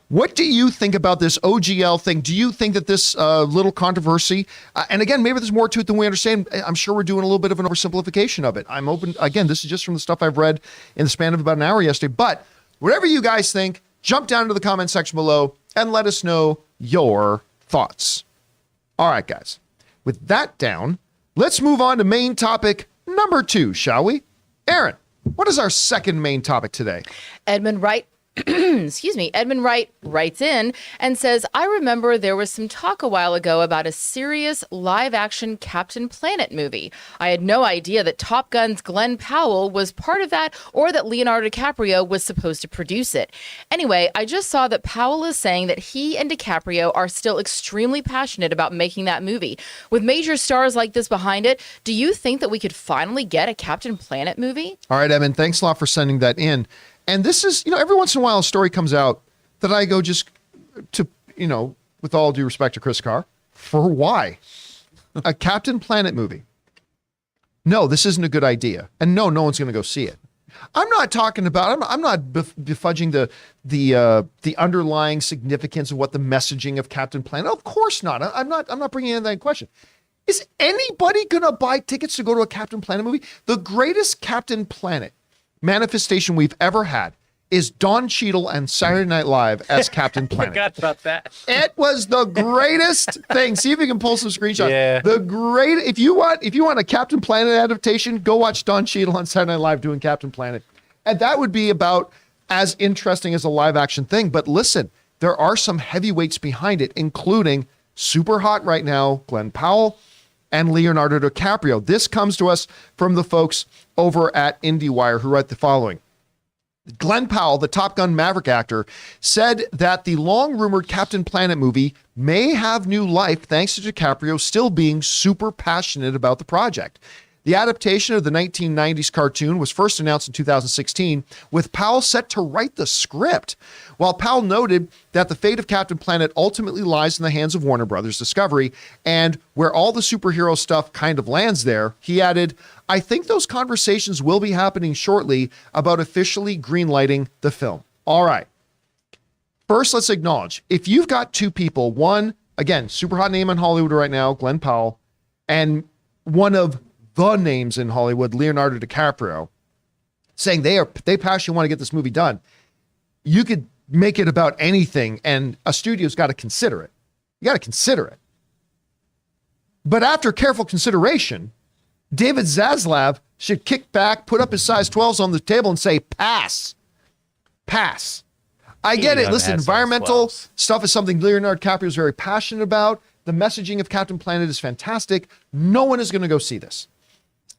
What do you think about this OGL thing? Do you think that this little controversy, and again, maybe there's more to it than we understand. I'm sure we're doing a little bit of an oversimplification of it. I'm open. Again, this is just from the stuff I've read in the span of about an hour yesterday. But whatever you guys think, jump down into the comment section below and let us know your thoughts. All right, guys. With that down, let's move on to main topic number 2, shall we? Aaron, what is our second main topic today? Edmund Wright Edmund Wright writes in and says, I remember there was some talk a while ago about a serious live-action Captain Planet movie. I had no idea that Top Gun's Glenn Powell was part of that or that Leonardo DiCaprio was supposed to produce it. Anyway, I just saw that Powell is saying that he and DiCaprio are still extremely passionate about making that movie. With major stars like this behind it, do you think that we could finally get a Captain Planet movie? All right, Evan, thanks a lot for sending that in. And this is, every once in a while a story comes out that I go just to, with all due respect to Chris Carr, for why? A Captain Planet movie. No, this isn't a good idea. And no one's going to go see it. I'm not talking about, I'm not befudging the underlying significance of what the messaging of Captain Planet. Of course not. I'm not bringing in that question. Is anybody going to buy tickets to go to a Captain Planet movie? The greatest Captain Planet manifestation we've ever had is Don Cheadle and Saturday Night Live as Captain Planet. Forgot about that. It was the greatest thing. See if you can pull some screenshots. Yeah. If you want a Captain Planet adaptation, go watch Don Cheadle on Saturday Night Live doing Captain Planet. And that would be about as interesting as a live action thing. But listen, there are some heavyweights behind it, including super hot right now, Glenn Powell and Leonardo DiCaprio. This comes to us from the folks over at IndieWire who write the following. Glenn Powell, the Top Gun Maverick actor, said that the long-rumored Captain Planet movie may have new life thanks to DiCaprio still being super passionate about the project. The adaptation of the 1990s cartoon was first announced in 2016, with Powell set to write the script. While Powell noted that the fate of Captain Planet ultimately lies in the hands of Warner Brothers Discovery, and where all the superhero stuff kind of lands there, he added, I think those conversations will be happening shortly about officially greenlighting the film. All right. First, let's acknowledge, if you've got two people, one, again, super hot name in Hollywood right now, Glenn Powell, and one of the names in Hollywood, Leonardo DiCaprio, saying they passionately want to get this movie done. You could make it about anything, and a studio's got to consider it. You got to consider it. But after careful consideration, David Zaslav should kick back, put up his size 12s on the table and say, pass. Pass. I get it. Listen, environmental stuff is something Leonardo DiCaprio is very passionate about. The messaging of Captain Planet is fantastic. No one is going to go see this.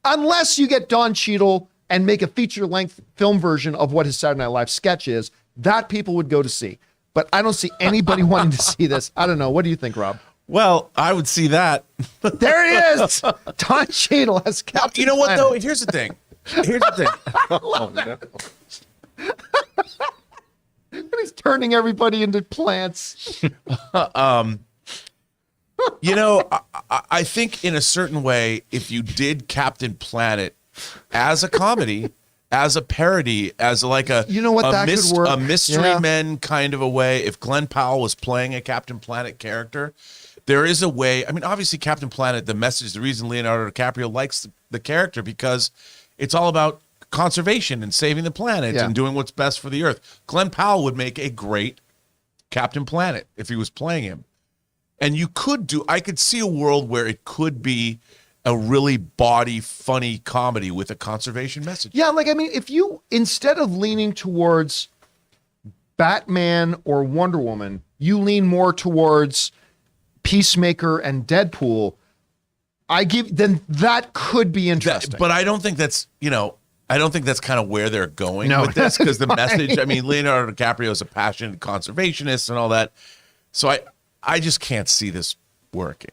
Unless you get Don Cheadle and make a feature-length film version of what his Saturday Night Live sketch is, that people would go to see. But I don't see anybody wanting to see this. I don't know. What do you think, Rob? Well, I would see that. There he is. Don Cheadle as Captain You know what, Planet. though? Here's the thing. He's turning everybody into plants. I think in a certain way, if you did Captain Planet as a comedy, as a parody, as like a could work. a mystery men kind of a way, if Glenn Powell was playing a Captain Planet character, there is a way. I mean, obviously, Captain Planet, the message, the reason Leonardo DiCaprio likes the character, because it's all about conservation and saving the planet and doing what's best for the earth. Glenn Powell would make a great Captain Planet if he was playing him. And I could see a world where it could be a really bawdy, funny comedy with a conservation message. Yeah, if you, instead of leaning towards Batman or Wonder Woman, you lean more towards Peacemaker and Deadpool, then that could be interesting. But I don't think that's, kind of where they're going with this, because the message, Leonardo DiCaprio is a passionate conservationist and all that. So I just can't see this working.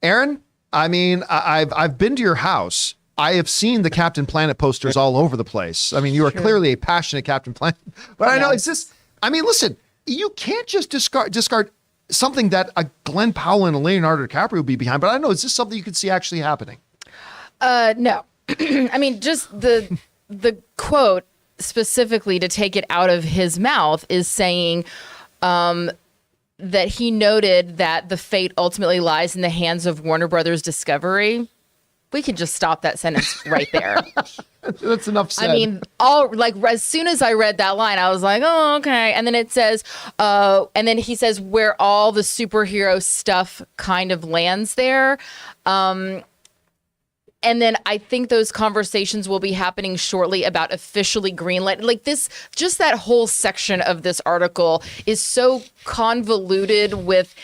Aaron, I've been to your house. I have seen the Captain Planet posters all over the place. You are clearly a passionate Captain Planet. But I know it's just, listen, you can't just discard something that a Glenn Powell and a Leonardo DiCaprio would be behind. But I don't know, is this something you could see actually happening? No. Just the quote specifically, to take it out of his mouth, is saying that he noted that the fate ultimately lies in the hands of Warner Brothers Discovery. We could just stop that sentence right there. That's enough said. As soon as I read that line, I was like, oh, okay. And then it says, and then he says where all the superhero stuff kind of lands there. And then I think those conversations will be happening shortly about officially greenlit. Just that whole section of this article is so convoluted with,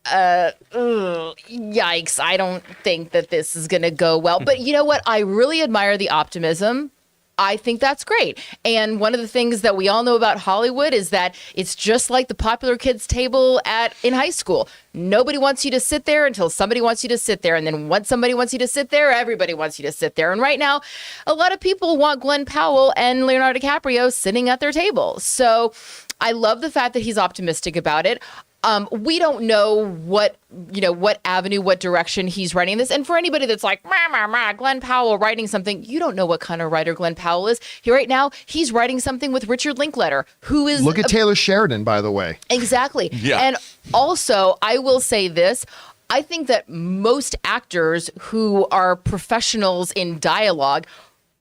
yikes. I don't think that this is going to go well. But you know what? I really admire the optimism. I think that's great. And one of the things that we all know about Hollywood is that it's just like the popular kids table in high school. Nobody wants you to sit there until somebody wants you to sit there. And then once somebody wants you to sit there, everybody wants you to sit there. And right now, a lot of people want Glenn Powell and Leonardo DiCaprio sitting at their table. So I love the fact that he's optimistic about it. We don't know what avenue, what direction he's writing this. And for anybody that's like, Glenn Powell writing something, you don't know what kind of writer Glenn Powell is. Right now, he's writing something with Richard Linklater, who is... Look at Taylor Sheridan, by the way. Exactly. Yeah. And also, I will say this. I think that most actors who are professionals in dialogue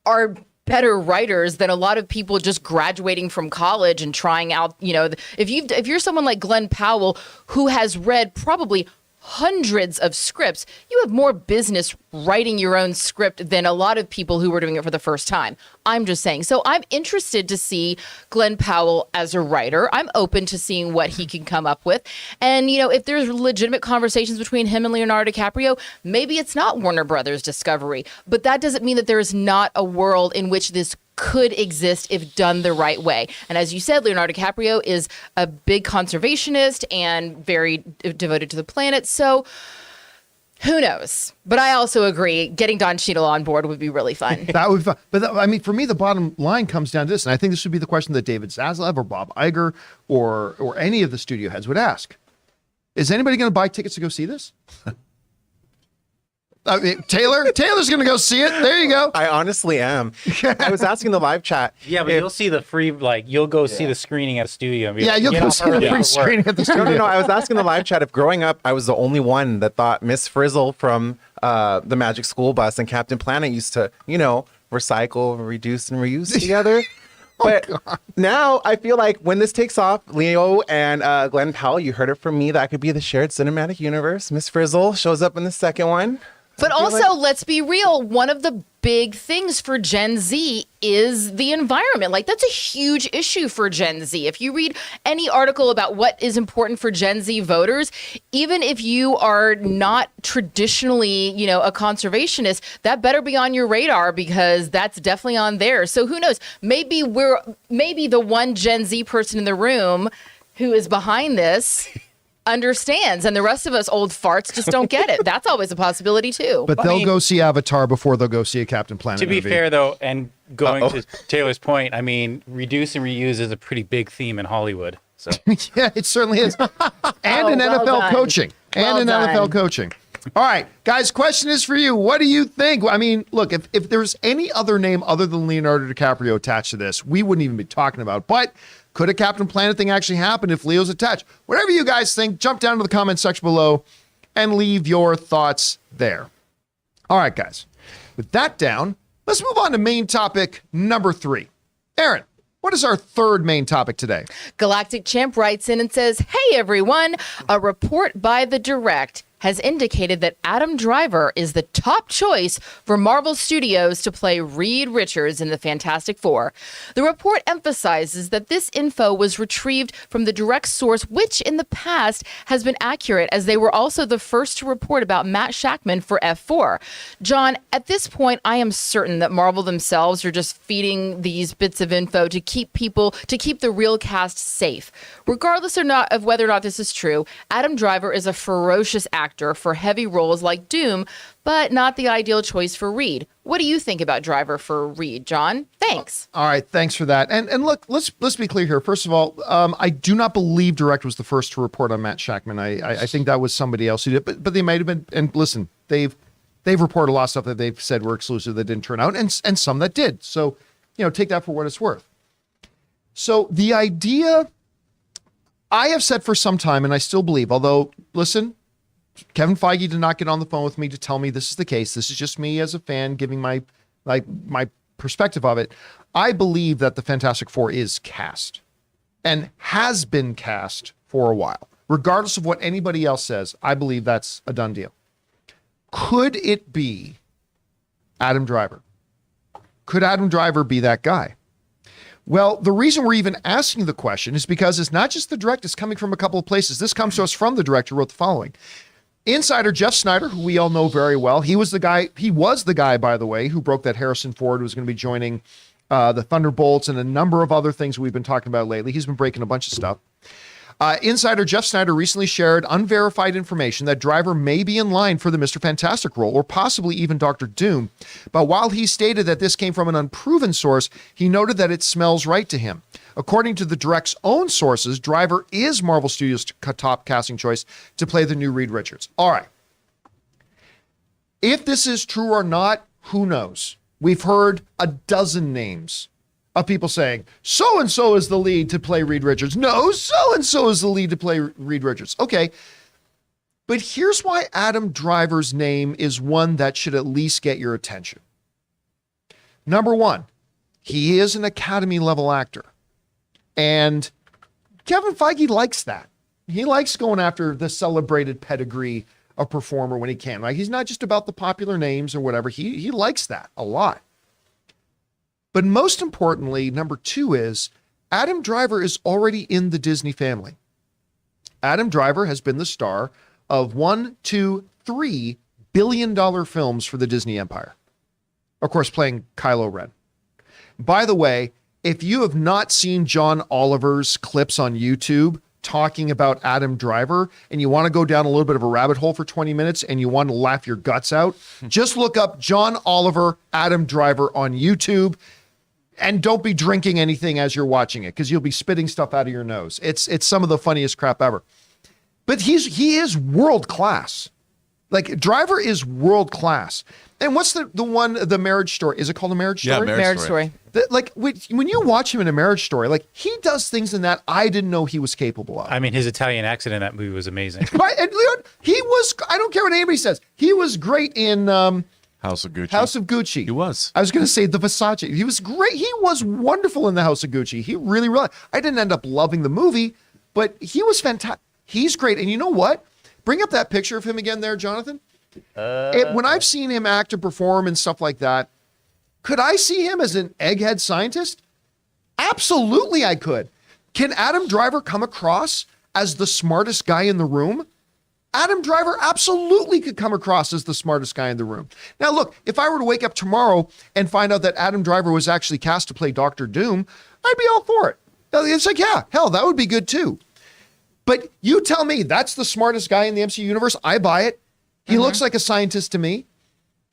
are better writers than a lot of people just graduating from college and trying out, if you're someone like Glenn Powell, who has read probably hundreds of scripts, you have more business writing your own script than a lot of people who were doing it for the first time. I'm just saying. So I'm interested to see Glenn Powell as a writer. I'm open to seeing what he can come up with. And, if there's legitimate conversations between him and Leonardo DiCaprio, maybe it's not Warner Brothers Discovery. But that doesn't mean that there is not a world in which this could exist if done the right way. And as you said, Leonardo DiCaprio is a big conservationist and very devoted to the planet. So who knows? But I also agree, getting Don Cheadle on board would be really fun. That would be fun. But for me, the bottom line comes down to this, and I think this would be the question that David Zaslav or Bob Iger or any of the studio heads would ask. Is anybody going to buy tickets to go see this? Taylor's going to go see it. There you go. I honestly am. I was asking the live chat. Yeah, but you'll see the free, you'll go see the screening at a studio. And be you'll go see the free screening at the studio. No. I was asking the live chat if growing up, I was the only one that thought Miss Frizzle from the Magic School Bus and Captain Planet used to, recycle, reduce, and reuse together. But now I feel like when this takes off, Leo and Glenn Powell, you heard it from me, that could be the shared cinematic universe. Miss Frizzle shows up in the second one. But also, let's be real. One of the big things for Gen Z is the environment. Like, that's a huge issue for Gen Z. If you read any article about what is important for Gen Z voters, even if you are not traditionally, a conservationist, that better be on your radar because that's definitely on there. So who knows? Maybe the one Gen Z person in the room who is behind this understands, and the rest of us old farts just don't get it. That's always a possibility too. But they'll go see Avatar before they'll go see a Captain Planet To be movie. fair, though, and going to Taylor's point, I mean, reduce and reuse is a pretty big theme in Hollywood. So Yeah, it certainly is. And in well NFL done. coaching. Well And in done. NFL coaching. All right, guys, question is for you. What do you think? I mean, look, if there's any other name other than Leonardo DiCaprio attached to this, we wouldn't even be talking about it. But could a Captain Planet thing actually happen if Leo's attached? Whatever you guys think, jump down to the comment section below and leave your thoughts there. All right, guys. With that down, let's move on to main topic number 3. Aaron, what is our third main topic today? Galactic Champ writes in and says, "Hey everyone, a report by The Direct has indicated that Adam Driver is the top choice for Marvel Studios to play Reed Richards in the Fantastic Four. The report emphasizes that this info was retrieved from the direct source, which in the past has been accurate, as they were also the first to report about Matt Shackman for F4. John, at this point, I am certain that Marvel themselves are just feeding these bits of info to keep the real cast safe. Regardless of whether or not this is true, Adam Driver is a ferocious actor for heavy roles like Doom, but not the ideal choice for Reed. What do you think about Driver for Reed, John? Thanks. All right, thanks for that. And look, let's be clear here. First of all, I do not believe Direct was the first to report on Matt Shackman. I think that was somebody else who did, but they might have been. And listen, they've reported a lot of stuff that they've said were exclusive that didn't turn out, and some that did. So take that for what it's worth. So the idea, I have said for some time, and I still believe, although listen, Kevin Feige did not get on the phone with me to tell me this is the case. This is just me as a fan giving my perspective of it. I believe that the Fantastic Four is cast and has been cast for a while. Regardless of what anybody else says, I believe that's a done deal. Could it be Adam Driver? Could Adam Driver be that guy? Well, the reason we're even asking the question is because it's not just the Direct, it's coming from a couple of places. This comes to us from the Direct who wrote the following. Insider Jeff Snyder, who we all know very well, he was the guy, by the way, who broke that Harrison Ford was going to be joining the Thunderbolts and a number of other things we've been talking about lately. He's been breaking a bunch of stuff. Insider Jeff Snyder recently shared unverified information that Driver may be in line for the Mr. Fantastic role, or possibly even Dr. Doom. But while he stated that this came from an unproven source, he noted that it smells right to him. According to the Direct's own sources, Driver is Marvel Studios' top casting choice to play the new Reed Richards. All right. If this is true or not, who knows? We've heard a dozen names of people saying, so-and-so is the lead to play Reed Richards. No, so-and-so is the lead to play Reed Richards. Okay. But here's why Adam Driver's name is one that should at least get your attention. Number one, he is an Academy-level actor. And Kevin Feige likes that. He likes going after the celebrated pedigree of performer when he can. Right? He's not just about the popular names or whatever. He likes that a lot. But most importantly, number two is Adam Driver is already in the Disney family. Adam Driver has been the star of 1, 2, 3 billion-dollar films for the Disney Empire. Of course, playing Kylo Ren. By the way, if you have not seen John Oliver's clips on YouTube talking about Adam Driver and you want to go down a little bit of a rabbit hole for 20 minutes and you want to laugh your guts out, just look up John Oliver, Adam Driver on YouTube. And don't be drinking anything as you're watching it because you'll be spitting stuff out of your nose. It's some of the funniest crap ever. But he is world class. Like Driver is world class. And what's the Marriage Story? Is it called A Marriage Story? Yeah, Marriage Story. When you watch him in A Marriage Story, like he does things in that I didn't know he was capable of. I mean, his Italian accent in that movie was amazing. Right? And Leon, he was, I don't care what anybody says, he was great in House of Gucci. House of Gucci. He was. I was going to say the Versace. He was great. He was wonderful in the House of Gucci. He really. I didn't end up loving the movie, but he was fantastic. He's great. And you know what? Bring up that picture of him again there, Jonathan. When I've seen him act and perform and stuff like that, could I see him as an egghead scientist? Absolutely, I could. Can Adam Driver come across as the smartest guy in the room? Adam Driver absolutely could come across as the smartest guy in the room. Now, look, if I were to wake up tomorrow and find out that Adam Driver was actually cast to play Doctor Doom, I'd be all for it. It's like, yeah, hell, that would be good too. But you tell me that's the smartest guy in the MCU universe, I buy it. He looks like a scientist to me.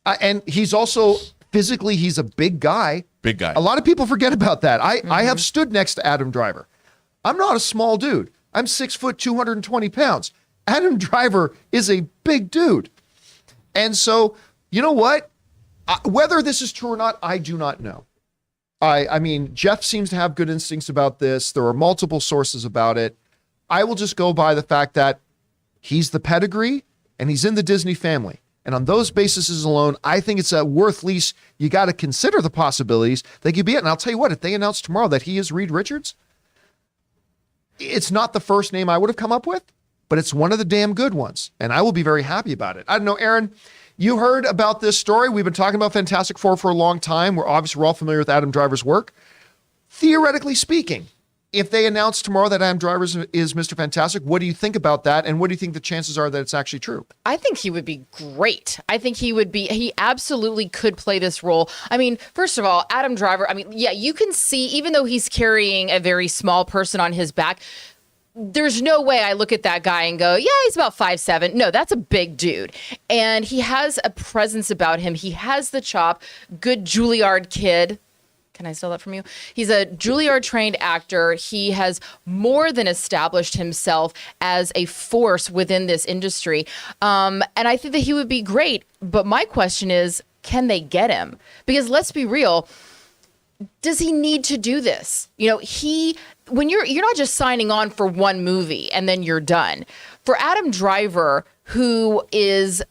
And he's also, physically, he's a big guy. Big guy. A lot of people forget about that. I have stood next to Adam Driver. I'm not a small dude. I'm 6 foot, 220 pounds. Adam Driver is a big dude. And so, you know what? Whether this is true or not, I do not know. I mean, Jeff seems to have good instincts about this. There are multiple sources about it. I will just go by the fact that he's the pedigree and he's in the Disney family. And on those bases alone, I think it's a worth lease. You got to consider the possibilities that could be it. And I'll tell you what, if they announce tomorrow that he is Reed Richards, it's not the first name I would have come up with, but it's one of the damn good ones. And I will be very happy about it. I don't know, Aaron, you heard about this story. We've been talking about Fantastic Four for a long time. We're all familiar with Adam Driver's work. Theoretically speaking, if they announce tomorrow that Adam Driver is Mr. Fantastic, what do you think about that? And what do you think the chances are that it's actually true? I think he would be great. I think he absolutely could play this role. I mean, first of all, Adam Driver, I mean, yeah, you can see, even though he's carrying a very small person on his back, there's no way I look at that guy and go, yeah, he's about 5'7". No, that's a big dude. And he has a presence about him. He has the chop. Good Juilliard kid. Can I steal that from you? He's a Juilliard-trained actor. He has more than established himself as a force within this industry. And I think that he would be great. But my question is, can they get him? Because let's be real, does he need to do this? You know, when you're not just signing on for one movie and then you're done. For Adam Driver, who is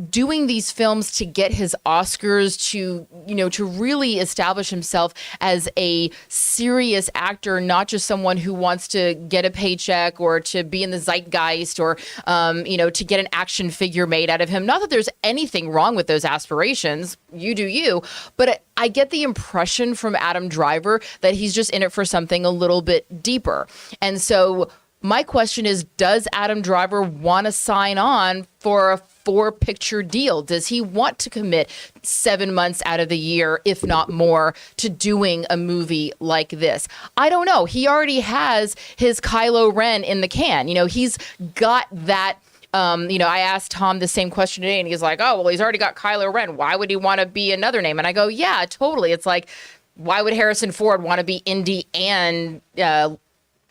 doing these films to get his Oscars, to really establish himself as a serious actor, not just someone who wants to get a paycheck or to be in the zeitgeist or, to get an action figure made out of him. Not that there's anything wrong with those aspirations. You do you. But I get the impression from Adam Driver that he's just in it for something a little bit deeper. And so my question is, does Adam Driver want to sign on for a 4-picture deal? Does he want to commit 7 months out of the year, if not more, to doing a movie like this? I don't know. He already has his Kylo Ren in the can. You know, he's got that. I asked Tom the same question today, and he's like, oh, well, he's already got Kylo Ren. Why would he want to be another name? And I go, yeah, totally. It's like, why would Harrison Ford want to be Indy and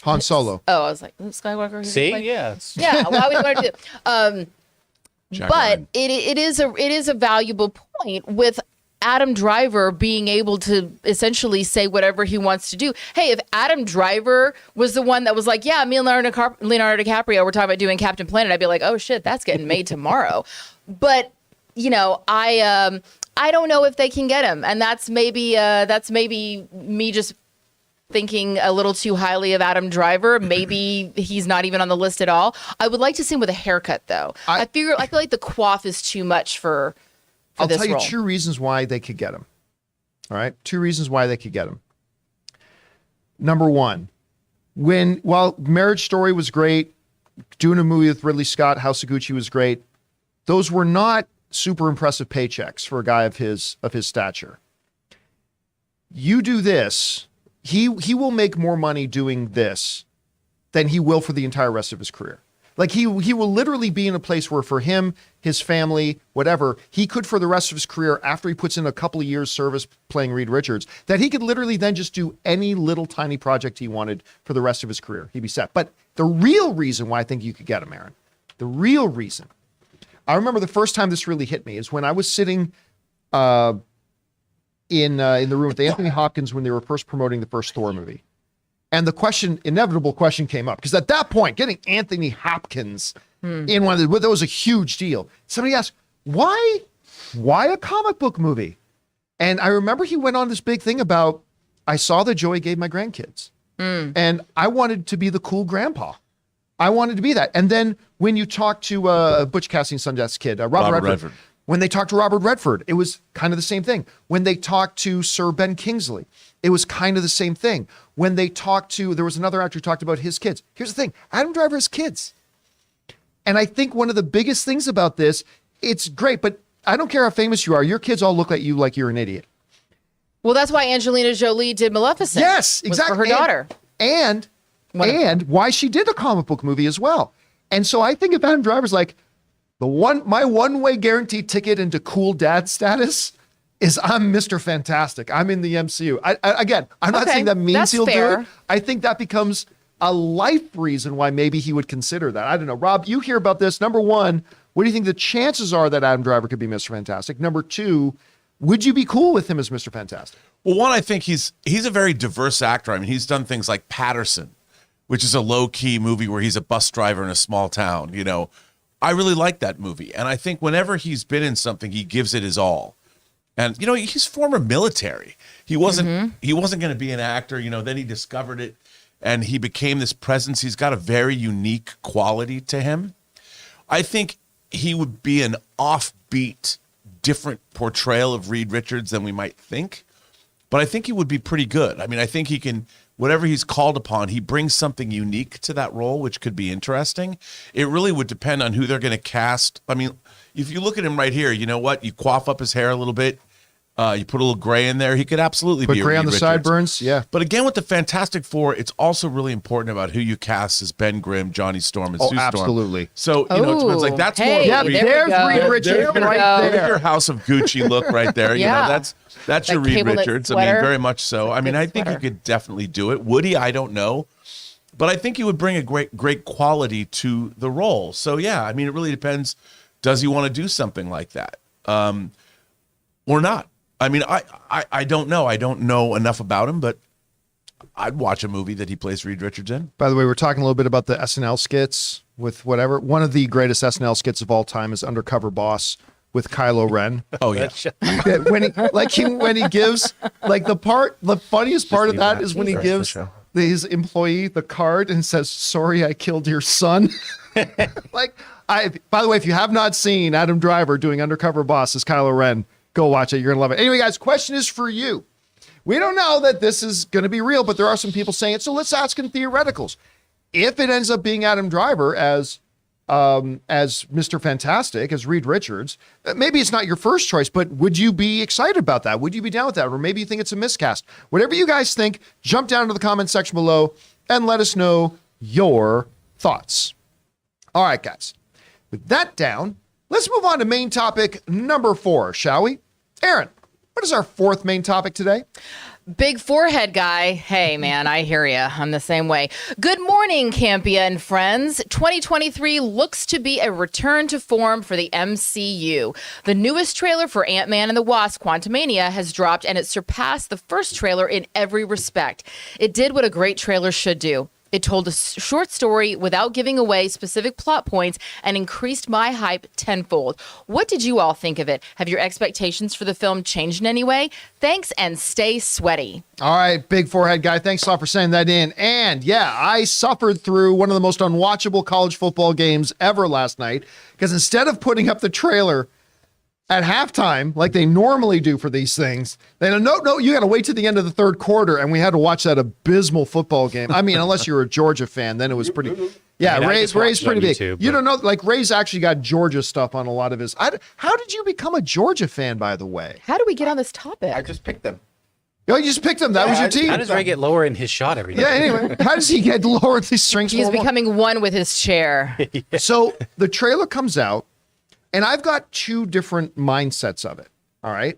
Han Solo? Oh, I was like, Skywalker. See, yeah, why would you want to do that? Jack But Ryan. it is a valuable point with Adam Driver being able to essentially say whatever he wants to do. Hey, if Adam Driver was the one that was like, yeah, me and Leonardo DiCaprio, we're talking about doing Captain Planet, I'd be like, oh shit, that's getting made tomorrow. But I don't know if they can get him, and that's maybe me just thinking a little too highly of Adam Driver. Maybe he's not even on the list at all. I would like to see him with a haircut, though. I feel like the coif is too much for I'll this tell you role. 2 reasons why they could get him. All right, 2 reasons why they could get him. Number one, while Marriage Story was great, doing a movie with Ridley Scott, House of Gucci was great. Those were not super impressive paychecks for a guy of his stature. You do this, he will make more money doing this than he will for the entire rest of his career. Like he will literally be in a place where for him, his family, whatever, he could for the rest of his career, after he puts in a couple of years service playing Reed Richards, that he could literally then just do any little tiny project he wanted for the rest of his career. He'd be set. But the real reason why I think you could get him, Aaron, the real reason, I remember the first time this really hit me is when I was sitting in the room with Anthony Hopkins when they were first promoting the first Thor movie. And the inevitable question came up, because at that point, getting Anthony Hopkins in one of that was a huge deal. Somebody asked, why a comic book movie? And I remember he went on this big thing about, I saw the joy he gave my grandkids. And I wanted to be the cool grandpa. I wanted to be that. And then when you talk to Butch Cassidy and Sundance Kid, Robert Redford. When they talked to Robert Redford, it was kind of the same thing. When they talked to Sir Ben Kingsley, it was kind of the same thing. When they talked to, there was another actor who talked about his kids. Here's the thing, Adam Driver has kids. And I think one of the biggest things about this, it's great, but I don't care how famous you are, your kids all look at you like you're an idiot. Well, that's why Angelina Jolie did Maleficent. Yes, was exactly. for her daughter. And why she did a comic book movie as well. And so I think if Adam Driver's like, my one-way guaranteed ticket into cool dad status is I'm Mr. Fantastic. I'm in the MCU. I'm not saying that means he'll do it. I think that becomes a life reason why maybe he would consider that. I don't know. Rob, you hear about this. Number one, what do you think the chances are that Adam Driver could be Mr. Fantastic? Number two, would you be cool with him as Mr. Fantastic? Well, one, I think he's a very diverse actor. I mean, he's done things like Patterson, which is a low-key movie where he's a bus driver in a small town, you know. I really like that movie. And I think whenever he's been in something, he gives it his all. And, you know, he's former military. He wasn't going to be an actor, you know, then he discovered it and he became this presence. He's got a very unique quality to him. I think he would be an offbeat, different portrayal of Reed Richards than we might think. But I think he would be pretty good. I mean, I think he can, whatever he's called upon, he brings something unique to that role, which could be interesting. It really would depend on who they're going to cast. I mean, if you look at him right here, you know what? You coif up his hair a little bit. You put a little gray in there. He could absolutely be a gray on the Reed Richards. sideburns, yeah. But again, with the Fantastic Four, it's also really important about who you cast as Ben Grimm, Johnny Storm, and Sue Storm. Absolutely. So, you know, it depends. Like, that's more Yeah, Reed. there's Reed Richards right There's there. your House of Gucci look right there. You know, that's Like your Reed cable knit Richards. I mean, sweater. very much so. I mean, I think you could definitely do it. Would he? I don't know. But I think he would bring a great quality to the role. So, yeah, I mean, it really depends. Does he want to do something like that? Or not? I mean, I don't know. I don't know enough about him, but I'd watch a movie that he plays Reed Richards in. By the way, we're talking a little bit about the SNL skits with whatever. One of the greatest SNL skits of all time is Undercover Boss with Kylo Ren. Oh, yeah. when he gives like the funniest part of that is when he gives his employee the card and says, "Sorry, I killed your son." By the way, if you have not seen Adam Driver doing Undercover Boss as Kylo Ren, go watch it. You're going to love it. Anyway, guys, question is for you. We don't know that this is going to be real, but there are some people saying it. So let's ask in theoreticals. If it ends up being Adam Driver as Mr. Fantastic, as Reed Richards, maybe it's not your first choice, but would you be excited about that? Would you be down with that? Or maybe you think it's a miscast. Whatever you guys think, jump down to the comment section below and let us know your thoughts. All right, guys. With that down, let's move on to main topic number 4, shall we? Aaron, what is our 4th main topic today? Big forehead guy. Hey, man, I hear you. I'm the same way. Good morning, Campea and friends. 2023 looks to be a return to form for the MCU. The newest trailer for Ant-Man and the Wasp, Quantumania, has dropped, and it surpassed the first trailer in every respect. It did what a great trailer should do. It told a short story without giving away specific plot points and increased my hype tenfold. What did you all think of it? Have your expectations for the film changed in any way? Thanks, and stay sweaty. All right, big forehead guy. Thanks a lot for sending that in. And yeah, I suffered through one of the most unwatchable college football games ever last night because instead of putting up the trailer at halftime, like they normally do for these things, they go, no, you got to wait to the end of the third quarter, and we had to watch that abysmal football game. I mean, unless you were a Georgia fan, then it was pretty. Yeah, I mean, Ray's pretty big. YouTube, you don't know, like Ray's actually got Georgia stuff on a lot of his. How did you become a Georgia fan, by the way? How do we get on this topic? I just picked them. Oh, you just picked him. That was your team. How does Ray get lower in his shot every day? Yeah. Anyway, how does he get lower these strings? He's becoming one with his chair. So the trailer comes out. And I've got 2 different mindsets of it, all right?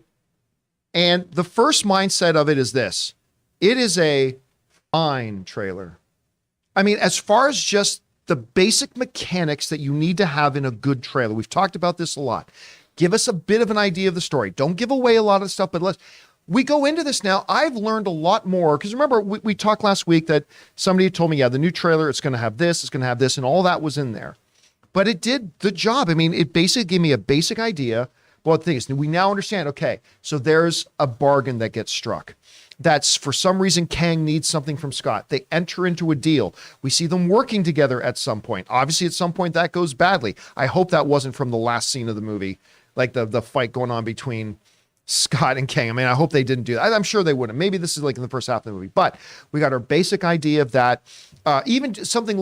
And the first mindset of it is this. It is a fine trailer. I mean, as far as just the basic mechanics that you need to have in a good trailer, we've talked about this a lot. Give us a bit of an idea of the story. Don't give away a lot of stuff, but we go into this now. I've learned a lot more, because remember, we talked last week that somebody told me, yeah, the new trailer, it's going to have this, and all that was in there. But it did the job. I mean, it basically gave me a basic idea, Well, the thing is, we now understand, okay, so there's a bargain that gets struck. That's for some reason, Kang needs something from Scott. They enter into a deal. We see them working together at some point. Obviously, at some point that goes badly. I hope that wasn't from the last scene of the movie, like the fight going on between Scott and Kang. I mean, I hope they didn't do that. I'm sure they wouldn't. Maybe this is like in the first half of the movie, but we got our basic idea of that. Even something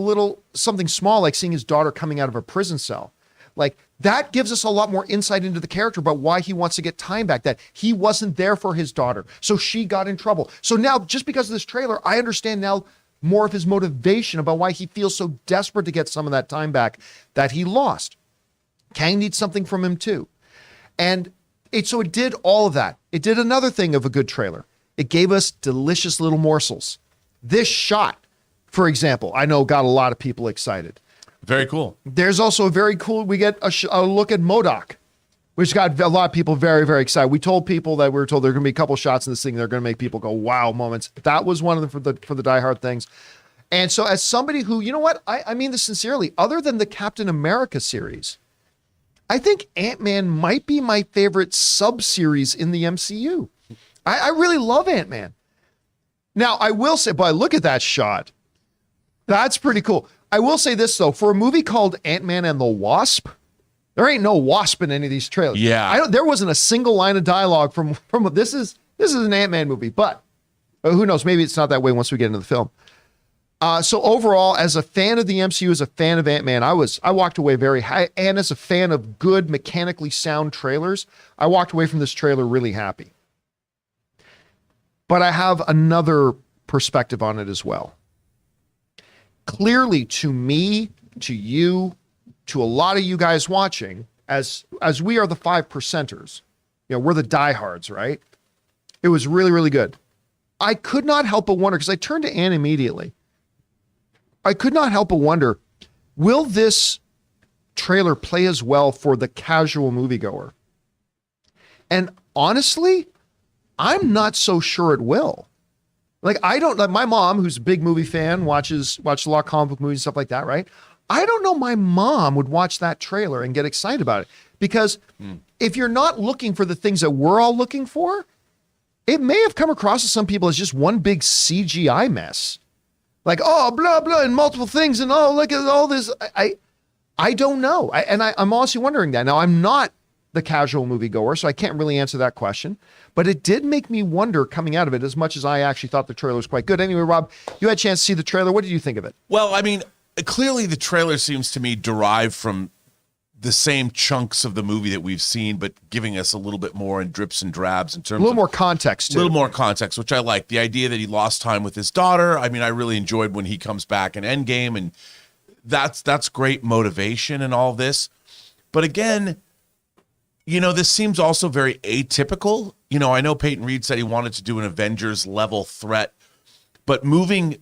small, like seeing his daughter coming out of a prison cell. Like that gives us a lot more insight into the character about why he wants to get time back, that he wasn't there for his daughter. So she got in trouble. So now just because of this trailer, I understand now more of his motivation about why he feels so desperate to get some of that time back that he lost. Kang needs something from him too. And so it did all of that. It did another thing of a good trailer. It gave us delicious little morsels. This shot, for example, I know got a lot of people excited. Very cool. There's also a very cool, we get a look at MODOK, which got a lot of people very, very excited. We told people that we were told there are going to be a couple shots in this thing that are going to make people go, wow moments. That was one of them for the diehard things. And so as somebody who, you know what, I mean this sincerely, other than the Captain America series, I think Ant-Man might be my favorite sub-series in the MCU. I really love Ant-Man. Now, I will say, but look at that shot. That's pretty cool. I will say this, though. For a movie called Ant-Man and the Wasp, there ain't no wasp in any of these trailers. Yeah. There wasn't a single line of dialogue from this is an Ant-Man movie, but who knows? Maybe it's not that way once we get into the film. So overall, as a fan of the MCU, as a fan of Ant-Man, I walked away very high, and as a fan of good, mechanically sound trailers, I walked away from this trailer really happy. But I have another perspective on it as well. Clearly, to me, to you, to a lot of you guys watching, as we are the 5%ers, you know, we're the diehards, right? It was really, really good. I could not help but wonder, because I turned to Ann immediately. I could not help but wonder, will this trailer play as well for the casual moviegoer? And honestly, I'm not so sure it will. Like, I don't, like my mom, who's a big movie fan, watches a lot of comic book movies and stuff like that, right? I don't know my mom would watch that trailer and get excited about it. Because if you're not looking for the things that we're all looking for, it may have come across to some people as just one big CGI mess. Like, oh, blah, blah, and multiple things, and oh, look at all this. I don't know. I'm honestly wondering that. Now, I'm not the casual moviegoer, so I can't really answer that question. But it did make me wonder coming out of it, as much as I actually thought the trailer was quite good. Anyway, Rob, you had a chance to see the trailer. What did you think of it? Well, I mean, clearly the trailer seems to me derived from the same chunks of the movie that we've seen, but giving us a little bit more in drips and drabs in terms of... A little more context, too. A little more context, which I like. The idea that he lost time with his daughter. I mean, I really enjoyed when he comes back in Endgame, and that's great motivation and all this. But again, you know, this seems also very atypical. You know, I know Peyton Reed said he wanted to do an Avengers level threat, but moving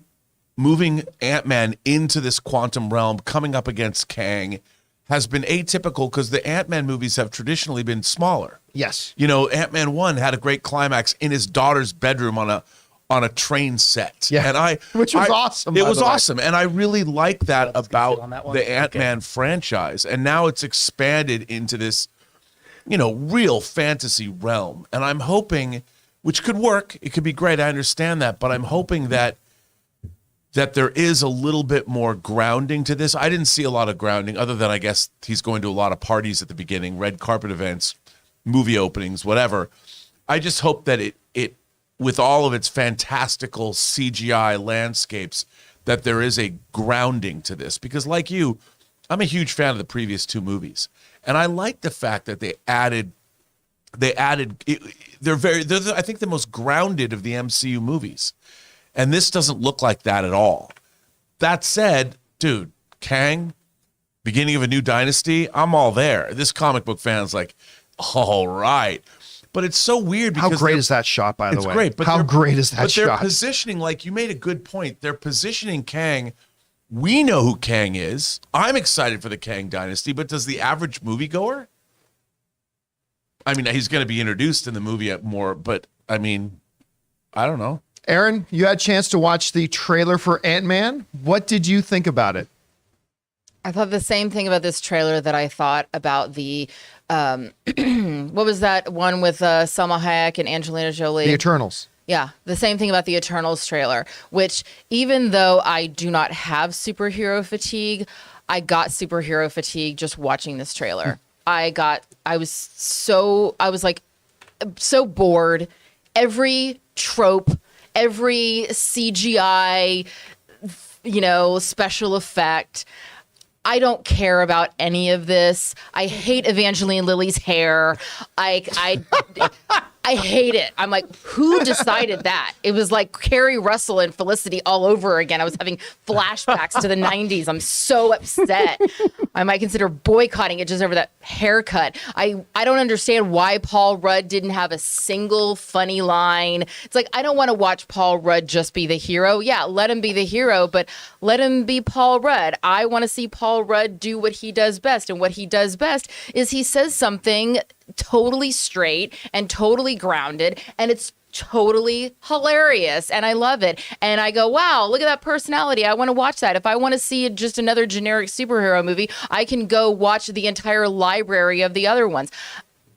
Ant-Man into this quantum realm, coming up against Kang, has been atypical because the Ant-Man movies have traditionally been smaller. Yes. You know, Ant-Man 1 had a great climax in his daughter's bedroom on a train set. Yeah. And which was awesome. It was awesome. And I really like that That's about on that one. the Ant-Man franchise. And now it's expanded into this, you know, real fantasy realm. And I'm hoping, which could work, it could be great, I understand that, but I'm hoping that there is a little bit more grounding to this. I didn't see a lot of grounding, other than I guess he's going to a lot of parties at the beginning, red carpet events, movie openings, whatever. I just hope that it with all of its fantastical CGI landscapes, that there is a grounding to this. Because like you, I'm a huge fan of the previous two movies. And I like the fact that they're I think the most grounded of the MCU movies. And this doesn't look like that at all. That said, dude, Kang, beginning of a new dynasty, I'm all there. This comic book fan's like, all right. But it's so weird because how great is that shot, by the way? It's great. But how great is that shot? But they're positioning, like you made a good point. They're positioning Kang. We know who Kang is. I'm excited for the Kang dynasty, but does the average moviegoer? I mean, he's going to be introduced in the movie more, but I mean, I don't know. Aaron, you had a chance to watch the trailer for Ant-Man. What did you think about it? I thought the same thing about this trailer that I thought about the what was that one with Salma Hayek and Angelina Jolie? The Eternals. Yeah, the same thing about the Eternals trailer, which even though I do not have superhero fatigue, I got superhero fatigue just watching this trailer. I was so bored. Every trope, every CGI, special effect. I don't care about any of this. I hate Evangeline Lilly's hair. I hate it. I'm like, who decided that? It was like Carrie Russell and Felicity all over again. I was having flashbacks to the 90s. I'm so upset. I might consider boycotting it just over that haircut. I don't understand why Paul Rudd didn't have a single funny line. It's like, I don't want to watch Paul Rudd just be the hero. Yeah, let him be the hero, but let him be Paul Rudd. I want to see Paul Rudd do what he does best. And what he does best is he says something totally straight and totally grounded, and it's totally hilarious, and I love it. And I go, wow, look at that personality. I want to watch that. If I want to see just another generic superhero movie, I can go watch the entire library of the other ones.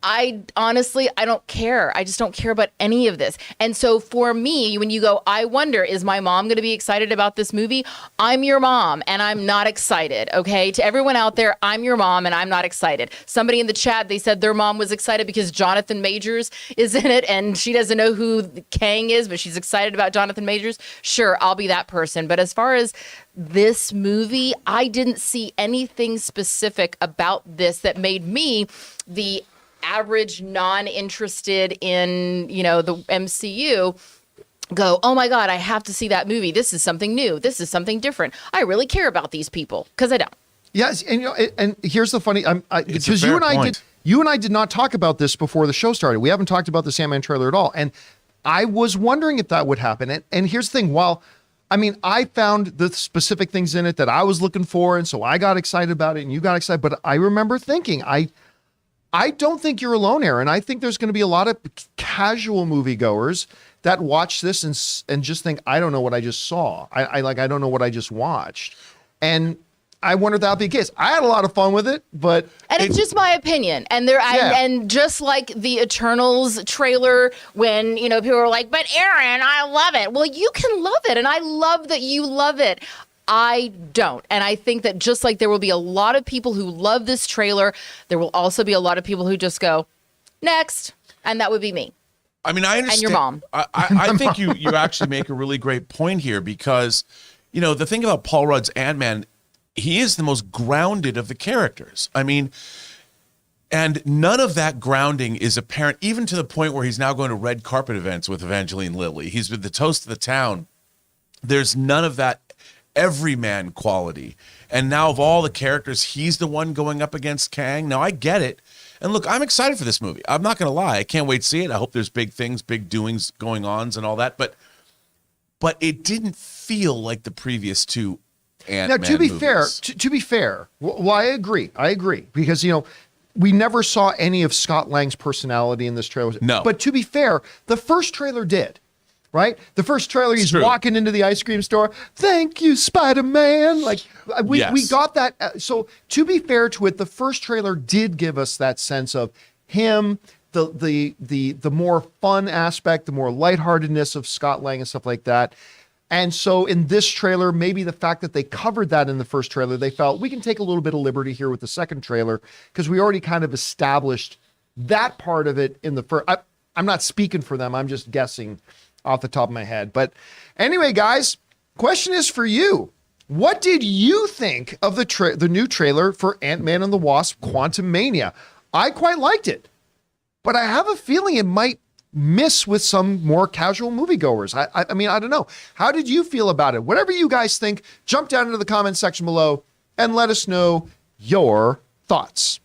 I don't care. I just don't care about any of this. And so for me, when you go, I wonder, is my mom going to be excited about this movie? I'm your mom and I'm not excited. Okay. To everyone out there, I'm your mom and I'm not excited. Somebody in the chat, they said their mom was excited because Jonathan Majors is in it and she doesn't know who Kang is, but she's excited about Jonathan Majors. Sure, I'll be that person. But as far as this movie, I didn't see anything specific about this that made me, the average non-interested in, the MCU, go, oh my God, I have to see that movie. This is something new. This is something different. I really care about these people because I don't. Yes, and and here's the funny, because you and I did not talk about this before the show started. We haven't talked about the Sandman trailer at all, and I was wondering if that would happen. And here's the thing: I found the specific things in it that I was looking for, and so I got excited about it, and you got excited. But I remember thinking, I don't think you're alone, Aaron. I think there's going to be a lot of casual moviegoers that watch this and just think, I don't know what I just saw. I don't know what I just watched. And I wonder if that'll be the case. I had a lot of fun with it, but it's just my opinion. And and just like the Eternals trailer, when people were like, "But Aaron, I love it." Well, you can love it, and I love that you love it. I don't. And I think that just like there will be a lot of people who love this trailer, there will also be a lot of people who just go, next. And that would be me. I mean, I understand. And your mom. I think you actually make a really great point here because, the thing about Paul Rudd's Ant-Man, he is the most grounded of the characters. I mean, and none of that grounding is apparent, even to the point where he's now going to red carpet events with Evangeline Lilly. He's been the toast of the town. There's none of that everyman quality. And now of all the characters, he's the one going up against Kang. Now I get it. And look, I'm excited for this movie. I'm not going to lie. I can't wait to see it. I hope there's big things, big doings going on and all that. But it didn't feel like the previous two Ant-Man Now, to be movies. fair, well, I agree. Because, we never saw any of Scott Lang's personality in this trailer. No. But to be fair, the first trailer did. Right? The first trailer, he's walking into the ice cream store. Thank you, Spider-Man. Like we got that. So to be fair to it, the first trailer did give us that sense of him, the more fun aspect, the more lightheartedness of Scott Lang and stuff like that. And so in this trailer, maybe the fact that they covered that in the first trailer, they felt we can take a little bit of liberty here with the second trailer because we already kind of established that part of it in the first. I'm not speaking for them. I'm just guessing off the top of my head. But anyway, guys, question is for you. What did you think of the new trailer for Ant-Man and the Wasp: Quantumania? I quite liked it, but I have a feeling it might miss with some more casual moviegoers. I mean, I don't know. How did you feel about it? Whatever you guys think, jump down into the comment section below and let us know your thoughts.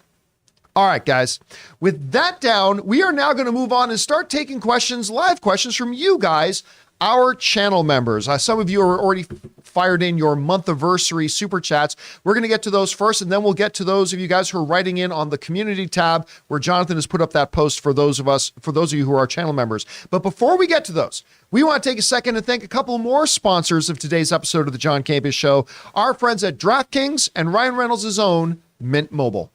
All right, guys, with that down, we are now going to move on and start taking questions, live questions from you guys, our channel members. Some of you are already fired in your month-anniversary super chats. We're going to get to those first, and then we'll get to those of you guys who are writing in on the community tab where Jonathan has put up that post for those of you who are channel members. But before we get to those, we want to take a second and thank a couple more sponsors of today's episode of the John Campea Show, our friends at DraftKings and Ryan Reynolds' own Mint Mobile.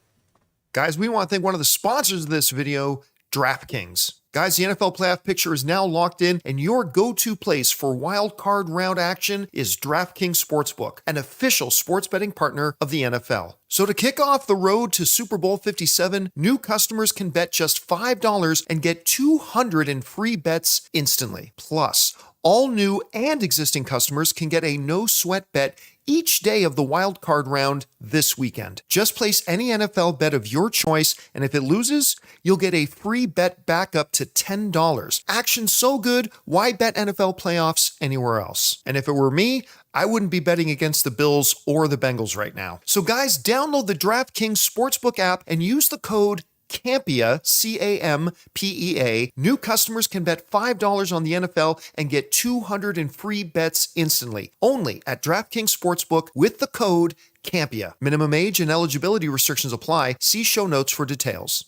Guys, we want to thank one of the sponsors of this video, DraftKings. Guys, the NFL playoff picture is now locked in, and your go-to place for wild card round action is DraftKings Sportsbook, an official sports betting partner of the NFL. So to kick off the road to Super Bowl 57, new customers can bet just $5 and get 200 in free bets instantly. Plus, all new and existing customers can get a no-sweat bet each day of the wild card round this weekend. Just place any NFL bet of your choice, and if it loses, you'll get a free bet back up to $10. Action so good, why bet NFL playoffs anywhere else? And if it were me, I wouldn't be betting against the Bills or the Bengals right now. So guys, download the DraftKings Sportsbook app and use the code Campea, C-A-M-P-E-A. New customers can bet $5 on the NFL and get 200 in free bets instantly. Only at DraftKings Sportsbook with the code Campea. Minimum age and eligibility restrictions apply. See show notes for details.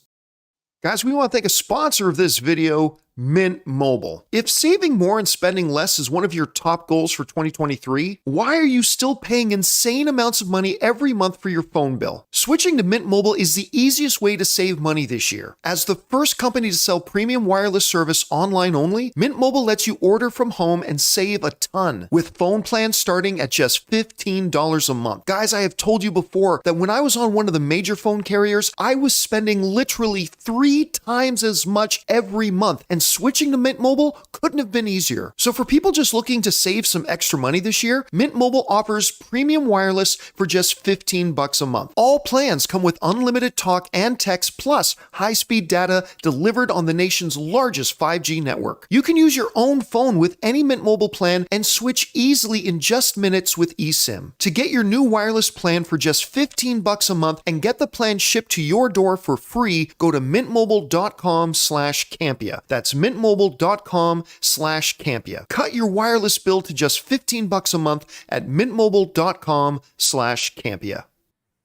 Guys, we want to thank a sponsor of this video, Mint Mobile. If saving more and spending less is one of your top goals for 2023, why are you still paying insane amounts of money every month for your phone bill? Switching to Mint Mobile is the easiest way to save money this year. As the first company to sell premium wireless service online only, Mint Mobile lets you order from home and save a ton, with phone plans starting at just $15 a month. Guys, I have told you before that when I was on one of the major phone carriers, I was spending literally 3 times as much every month, and switching to Mint Mobile couldn't have been easier. So for people just looking to save some extra money this year, Mint Mobile offers premium wireless for just $15 a month. All plans come with unlimited talk and text plus high-speed data delivered on the nation's largest 5G network. You can use your own phone with any Mint Mobile plan and switch easily in just minutes with eSIM. To get your new wireless plan for just $15 a month and get the plan shipped to your door for free, go to mintmobile.com/Campea. That's mintmobile.com/Campea. Cut your wireless bill to just $15 a month at mintmobile.com/Campea.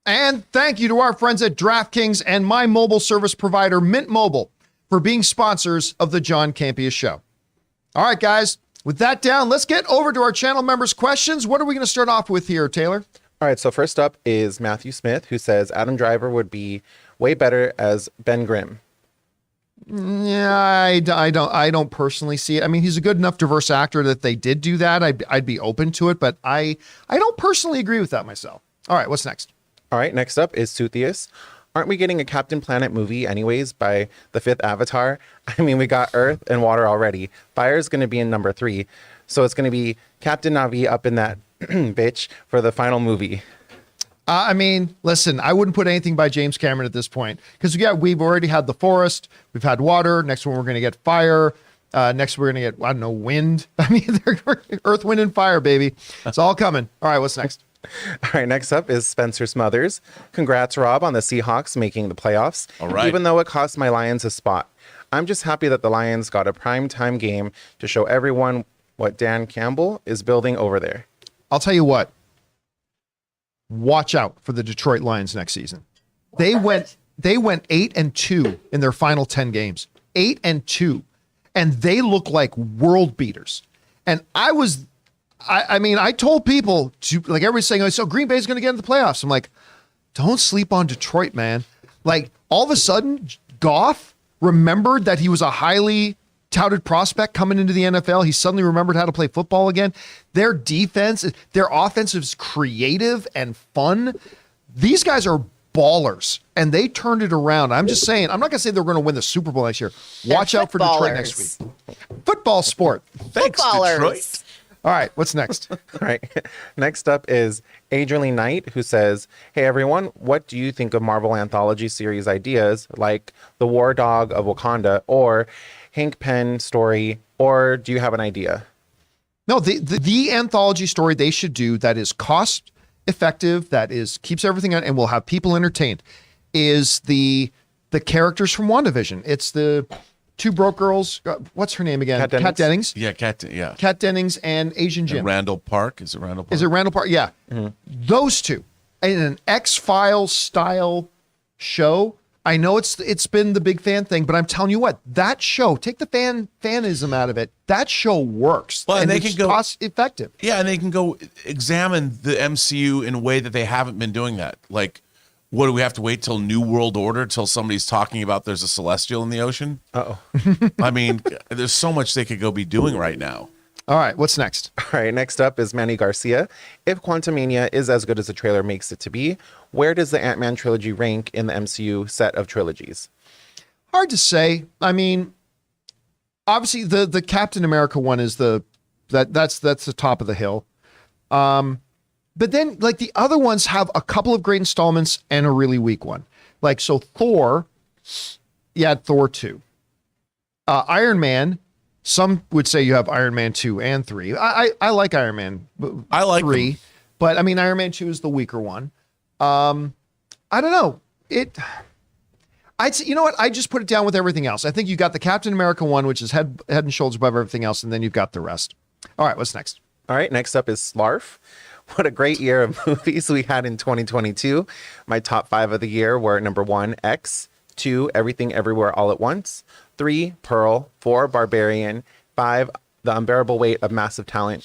And thank you to our friends at DraftKings and my mobile service provider, Mint Mobile, for being sponsors of the John Campea Show. All right, guys, with that down, let's get over to our channel members' questions. What are we going to start off with here, Taylor? All right, so first up is Matthew Smith, who says Adam Driver would be way better as Ben Grimm. Yeah, I don't personally see it. I mean, he's a good enough diverse actor that if they did do that, I'd be open to it, but I don't personally agree with that myself. All right, what's next? All right, next up is Suthius. Aren't we getting a Captain Planet movie anyways by the 5th Avatar? I mean, we got Earth and water already. Fire's going to be in number 3. So it's going to be Captain Navi up in that bitch for the final movie. I mean, listen, I wouldn't put anything by James Cameron at this point because we've already had the forest, we've had water. Next one, we're going to get fire. Next, we're going to get, I don't know, wind. I mean, earth, wind, and fire, baby. It's all coming. All right, what's next? All right, next up is Spencer Smothers. Congrats, Rob, on the Seahawks making the playoffs. All right. Even though it cost my Lions a spot. I'm just happy that the Lions got a primetime game to show everyone what Dan Campbell is building over there. I'll tell you what. Watch out for the Detroit Lions next season. They went 8-2 in their final 10 games. 8-2. And they look like world beaters. And I told people to, like, everybody's saying, oh, so Green Bay's going to get into the playoffs. I'm like, don't sleep on Detroit, man. Like, all of a sudden, Goff remembered that he was a highly touted prospect coming into the NFL. He suddenly remembered how to play football again. Their defense, their offense is creative and fun. These guys are ballers, and they turned it around. I'm just saying, I'm not going to say they're going to win the Super Bowl next year. Watch out for Detroit next week. Football sport. Thanks, Detroit. All right, what's next? All right. Next up is Adrian Knight, who says, hey, everyone, what do you think of Marvel Anthology series ideas like The War Dog of Wakanda or Hank Pym story, or do you have an idea? No, the anthology story they should do that is cost effective, that is keeps everything on, and will have people entertained, is the characters from WandaVision. It's the two broke girls. What's her name again? Kat Dennings. Yeah, Kat Dennings and Asian Jim. And Randall Park. Is it Randall Park? Is it Randall Park? Yeah. Mm-hmm. Those two in an X-Files style show. I know it's been the big fan thing, but I'm telling you what, that show, take the fanism out of it, that show works. Well, and they it's can go cost effective. Yeah, and they can go examine the MCU in a way that they haven't been doing that. Like What do we have to wait till New World Order till somebody's talking about there's a celestial in the ocean? Uh-oh. I mean, there's so much they could go be doing right now. All right, what's next? All right, next up is Manny Garcia. If Quantumania is as good as the trailer makes it to be, where does the Ant-Man trilogy rank in the MCU set of trilogies? Hard to say. I mean, obviously the Captain America one is that's the top of the hill. But then like the other ones have a couple of great installments and a really weak one. Like so Thor, you had Thor 2. Iron Man, some would say you have Iron Man 2 and 3. I like Iron Man I like 3, them. but I mean Iron Man 2 is the weaker one. I don't know. I'd say, you know what? I just put it down with everything else. I think you got the Captain America one, which is head and shoulders above everything else, and then you've got the rest. All right, what's next? All right, next up is Slarf. What a great year of movies we had in 2022. My top 5 of the year were number 1, X, 2, Everything Everywhere All at Once, 3, Pearl, 4, Barbarian, 5, The Unbearable Weight of Massive Talent.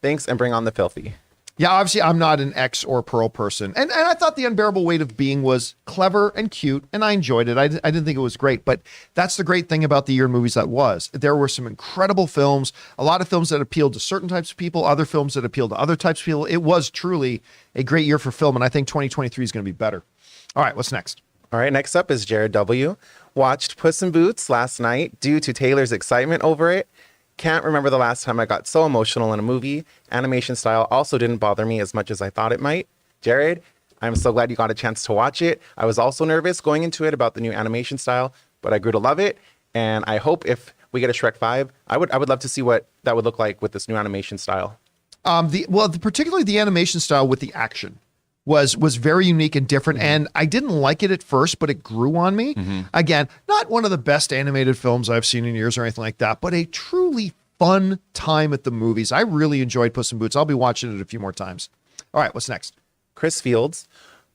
Thanks, and bring on the filthy. Yeah, obviously I'm not an X or Pearl person. And I thought The Unbearable Weight of Being was clever and cute, and I enjoyed it. I didn't think it was great, but that's the great thing about the year in movies that was. There were some incredible films, a lot of films that appealed to certain types of people, other films that appealed to other types of people. It was truly a great year for film, and I think 2023 is going to be better. All right, what's next? All right, next up is Jared W. Watched Puss in Boots last night due to Taylor's excitement over it. Can't remember the last time I got so emotional in a movie. Animation style also didn't bother me as much as I thought it might. Jared, I'm so glad you got a chance to watch it. I was also nervous going into it about the new animation style, but I grew to love it. And I hope if we get a Shrek 5, I would love to see what that would look like with this new animation style. Particularly the animation style with the action was very unique and different. And I didn't like it at first, but it grew on me. Again, not one of the best animated films I've seen in years or anything like that, but a truly fun time at the movies. I really enjoyed Puss in Boots. I'll be watching it a few more times. All right, what's next? Chris Fields.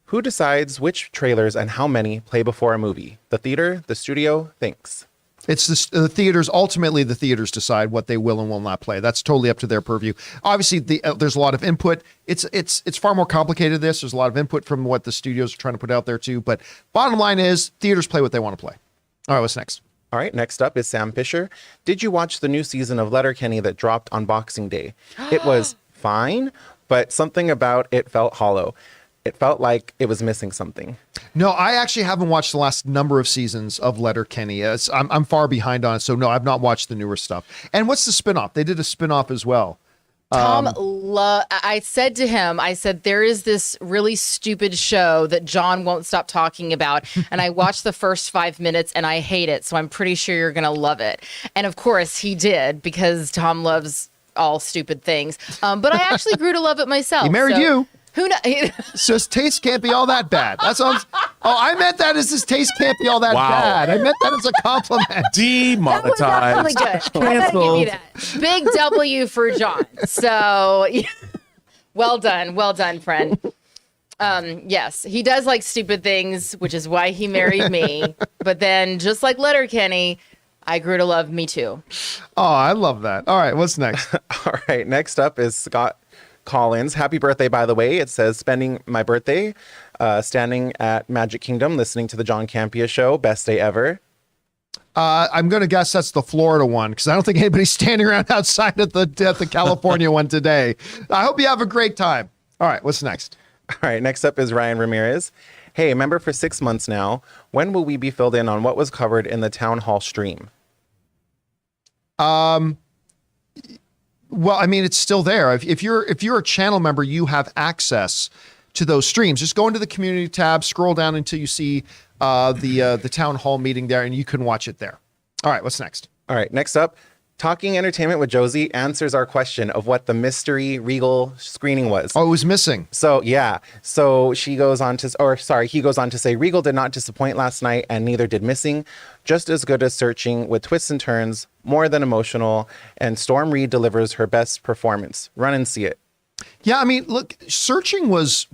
Who decides which trailers and how many play before a movie? The theater, the studio? Thanks. It's the theaters. Ultimately, the theaters decide what they will and will not play. That's totally up to their purview. Obviously, there's a lot of input. It's far more complicated than this. There's a lot of input from what the studios are trying to put out there too. But bottom line is, theaters play what they want to play. All right, what's next? All right, next up is Sam Fisher. Did you watch the new season of Letterkenny that dropped on Boxing Day? It was fine, but something about it felt hollow. It felt like it was missing something. No, I actually haven't watched the last number of seasons of Letterkenny. I'm far behind on it, so no, I've not watched the newer stuff. And what's the spinoff? They did a spinoff as well. I said to him, there is this really stupid show that John won't stop talking about. And I watched the first 5 minutes and I hate it. So I'm pretty sure you're going to love it. And of course he did, because Tom loves all stupid things. But I actually grew to love it myself. He married you. Who knows? So his taste can't be all that bad. That's all. I meant that as his taste can't be all that Wow. bad. I meant that as a compliment. That Demonetized. was actually good. I gotta give you that. Big W for John. So well done, friend. Yes, he does like stupid things, which is why he married me. But then, just like Letterkenny, I grew to love me too. Oh, I love that. All right, what's next? All right, next up is Scott Collins. Happy birthday, by the way. It says, spending my birthday standing at Magic Kingdom, listening to the John Campea show. Best day ever. I'm going to guess that's the Florida one, because I don't think anybody's standing around outside at the California one today. I hope you have a great time. All right, what's next? All right, next up is Ryan Ramirez. Hey, member for 6 months now. When will we be filled in on what was covered in the town hall stream? Well, I mean, it's still there. If you're a channel member, you have access to those streams. Just go into the community tab, scroll down until you see the town hall meeting there, and you can watch it there. All right, what's next? All right, next up, Talking Entertainment with Josie answers our question of what the mystery Regal screening was. Oh, it was missing. So, yeah. So he goes on to say, Regal did not disappoint last night, and neither did Missing. Just as good as Searching, with twists and turns, more than emotional, and Storm Reed delivers her best performance. Run and see it. Yeah, I mean, look, Searching was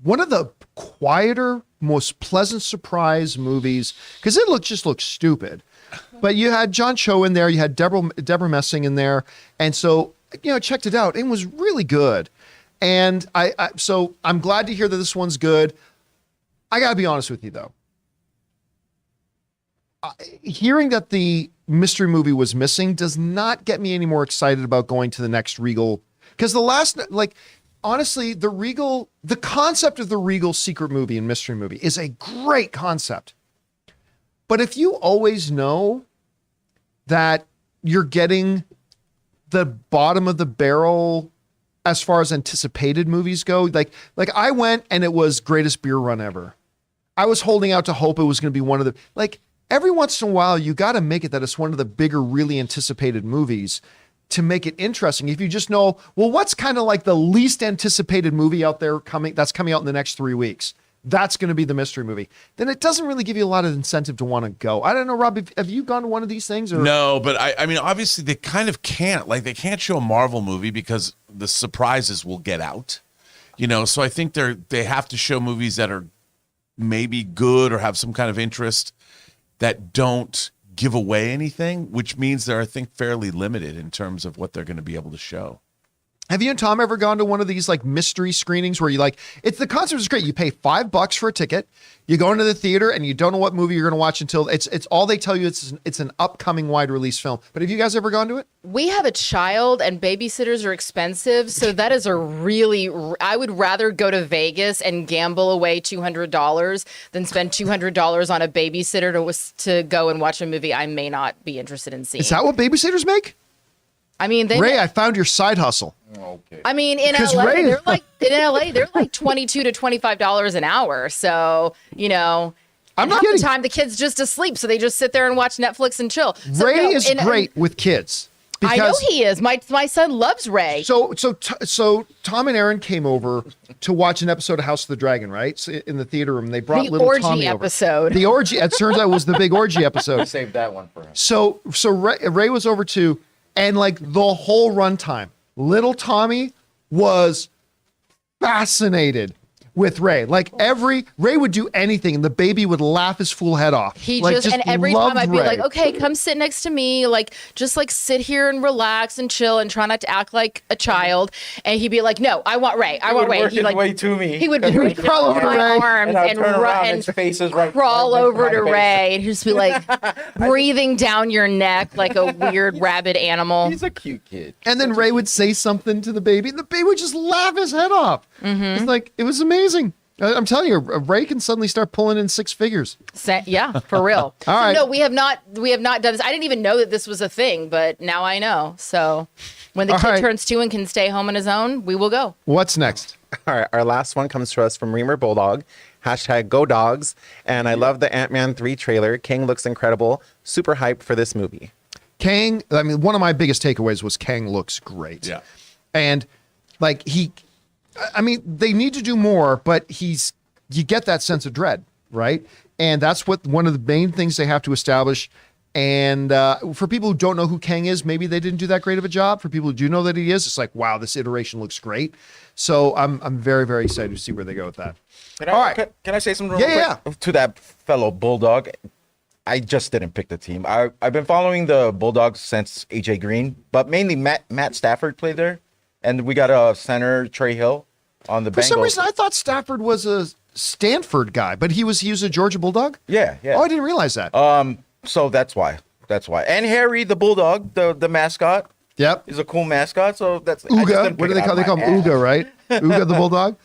one of the quieter, most pleasant surprise movies, because it just looked stupid. But you had John Cho in there, you had Deborah Messing in there, and so, checked it out. It was really good. And so I'm glad to hear that this one's good. I got to be honest with you, though. Hearing that the mystery movie was missing does not get me any more excited about going to the next Regal. Because the last, like, honestly, the concept of the Regal secret movie and mystery movie is a great concept. But if you always know that you're getting the bottom of the barrel as far as anticipated movies go, like I went and it was greatest beer run ever. I was holding out to hope it was going to be one of the, like, every once in a while, you got to make it that it's one of the bigger, really anticipated movies to make it interesting. If you just know, well, what's kind of like the least anticipated movie out there that's coming out in the next 3 weeks? That's going to be the mystery movie. Then it doesn't really give you a lot of incentive to want to go. I don't know, Rob, have you gone to one of these things? Or? No, but I mean, obviously they kind of can't. Like, they can't show a Marvel movie because the surprises will get out. So I think they have to show movies that are maybe good or have some kind of interest that don't give away anything, which means they're, I think, fairly limited in terms of what they're going to be able to show. Have you and Tom ever gone to one of these like mystery screenings where it's the concept is great. You pay $5 for a ticket, you go into the theater and you don't know what movie you're going to watch until it's all they tell you it's an upcoming wide release film. But have you guys ever gone to it? We have a child and babysitters are expensive. So that is I would rather go to Vegas and gamble away $200 than spend $200 on a babysitter to go and watch a movie I may not be interested in seeing. Is that what babysitters make? I mean, Ray, I found your side hustle. Okay. I mean, in LA, they're like $22 to $25 an hour. So, I'm not half kidding. the time the kid's just asleep, so they just sit there and watch Netflix and chill. So, Ray is great with kids. I know he is. My son loves Ray. So Tom and Aaron came over to watch an episode of House of the Dragon, right? So in the theater room, they brought little Tommy over. The orgy. It turns out it was the big orgy episode. Save that one for him. So Ray was over too, and like the whole runtime, little Tommy was fascinated with Ray. Like Ray would do anything, and the baby would laugh his fool head off. He like, and every time I'd be Ray. like, okay, come sit next to me, like just like sit here and relax and chill and try not to act like a child. And he'd be like, no, I want Ray. I want Ray. Work his way to me. He would crawl over to my Ray. arms and run and faces right crawl over to Ray and just be like breathing down your neck like a weird rabid animal. He's a cute kid. And then Ray would say something to the baby, and the baby would just laugh his head off. It's like, it was amazing. I'm telling you, Ray can suddenly start pulling in six figures. Yeah, for real. All right. No, we have not done this. I didn't even know that this was a thing, but now I know. So when the kid turns 2 and can stay home on his own, we will go. What's next? All right, our last one comes to us from Reamer Bulldog, #GoDogs. And I love the Ant-Man 3 trailer. Kang looks incredible. Super hyped for this movie. Kang, I mean, one of my biggest takeaways was Kang looks great. Yeah. And like they need to do more, but you get that sense of dread, right? And that's one of the main things they have to establish. And for people who don't know who Kang is, maybe they didn't do that great of a job. For people who do know that he is, it's like, wow, this iteration looks great. So I'm very, very excited to see where they go with that. All right. Can I say something real quick to that fellow Bulldog? I just didn't pick the team. I've been following the Bulldogs since AJ Green, but mainly Matt Stafford played there. And we got a center, Trey Hill, on the Bengals. For some reason, I thought Stafford was a Stanford guy, but he was a Georgia Bulldog? Yeah. Oh, I didn't realize that. So that's why. And Harry, the Bulldog, the mascot. Yep. He's a cool mascot. So that's Ooga. What do they call? They call him Ooga, right? Ooga the Bulldog.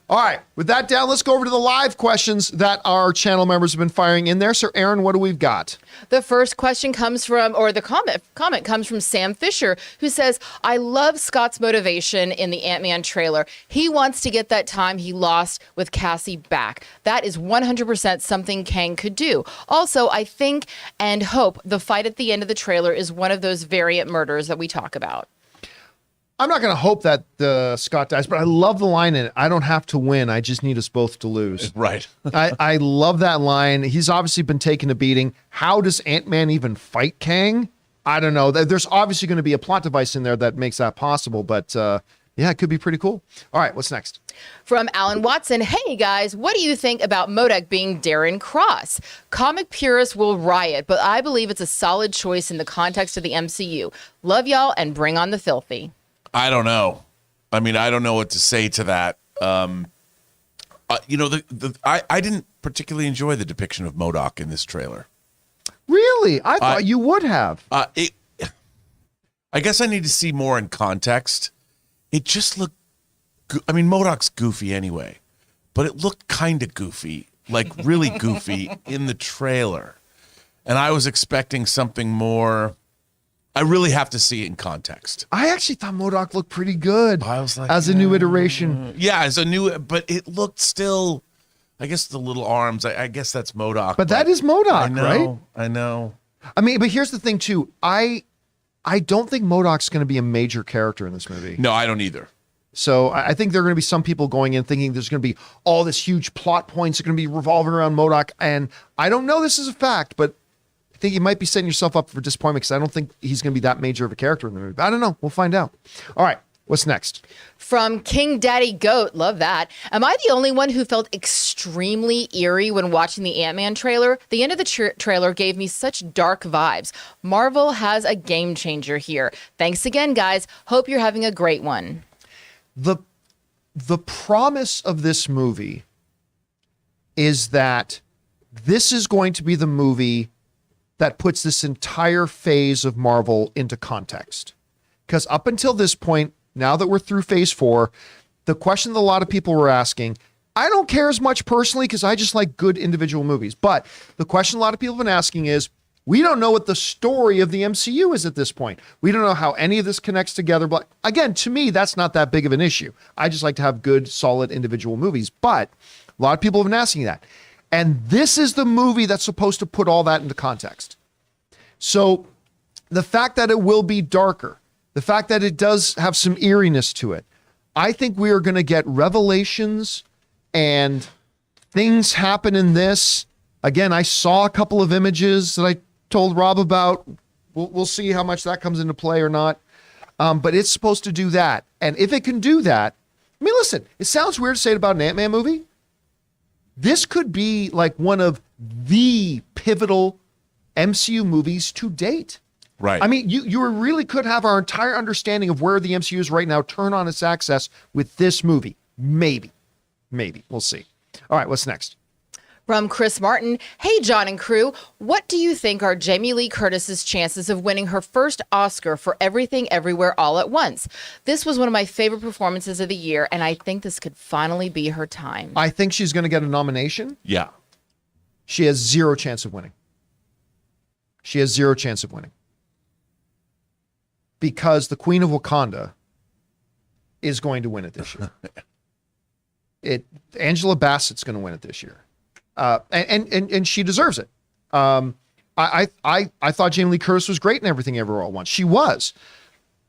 All right. With that down, let's go over to the live questions that our channel members have been firing in there. So, Aaron, what do we've got? The first question comes from, or the comment comes from Sam Fisher, who says, I love Scott's motivation in the Ant-Man trailer. He wants to get that time he lost with Cassie back. That is 100% something Kang could do. Also, I think and hope the fight at the end of the trailer is one of those variant murders that we talk about. I'm not going to hope that Scott dies, but I love the line in it. I don't have to win. I just need us both to lose. Right. I love that line. He's obviously been taking a beating. How does Ant-Man even fight Kang? I don't know. There's obviously going to be a plot device in there that makes that possible, but yeah, it could be pretty cool. All right, what's next? From Alan Watson, hey guys, what do you think about Modek being Darren Cross? Comic purists will riot, but I believe it's a solid choice in the context of the MCU. Love y'all and bring on the filthy. I don't know. I mean, I don't know what to say to that. I didn't particularly enjoy the depiction of MODOK in this trailer. Really? I thought you would have. I guess I need to see more in context. It just looked. I mean, MODOK's goofy anyway, but it looked kind of goofy, like really goofy in the trailer, and I was expecting something more. I really have to see it in context. I actually thought MODOK looked pretty good. I was like, as a new iteration. Yeah, as a new, but it looked still. I guess the little arms. I guess that's MODOK. But that is MODOK, right? I know. I mean, but here's the thing too. I don't think MODOK's going to be a major character in this movie. No, I don't either. So I think there are going to be some people going in thinking there's going to be all this huge plot points that are going to be revolving around MODOK. And I don't know this is a fact, but I think you might be setting yourself up for disappointment because I don't think he's going to be that major of a character in the movie. But I don't know. We'll find out. All right. What's next? From King Daddy Goat, love that. Am I the only one who felt extremely eerie when watching the Ant-Man trailer? The end of the trailer gave me such dark vibes. Marvel has a game changer here. Thanks again, guys. Hope you're having a great one. The promise of this movie is that this is going to be the movie that puts this entire phase of Marvel into context. Because up until this point, now that we're through phase 4, the question that a lot of people were asking, I don't care as much personally because I just like good individual movies. But the question a lot of people have been asking is, we don't know what the story of the MCU is at this point. We don't know how any of this connects together. But again, to me, that's not that big of an issue. I just like to have good, solid individual movies. But a lot of people have been asking that. And this is the movie that's supposed to put all that into context. So the fact that it will be darker, the fact that it does have some eeriness to it, I think we are going to get revelations and things happen in this. Again, I saw a couple of images that I told Rob about. We'll see how much that comes into play or not. But it's supposed to do that. And if it can do that, I mean, listen, it sounds weird to say it about an Ant-Man movie. This could be like one of the pivotal MCU movies to date. Right. I mean, you really could have our entire understanding of where the MCU is right now turn on its access with this movie. Maybe. We'll see. All right, what's next? From Chris Martin, hey, John and crew, what do you think are Jamie Lee Curtis's chances of winning her first Oscar for Everything Everywhere All at Once? This was one of my favorite performances of the year, and I think this could finally be her time. I think she's going to get a nomination. Yeah. She has zero chance of winning. Because the Queen of Wakanda is going to win it this year. Angela Bassett's going to win it this year. And she deserves it. I thought Jamie Lee Curtis was great in Everything Everywhere All at Once. She was.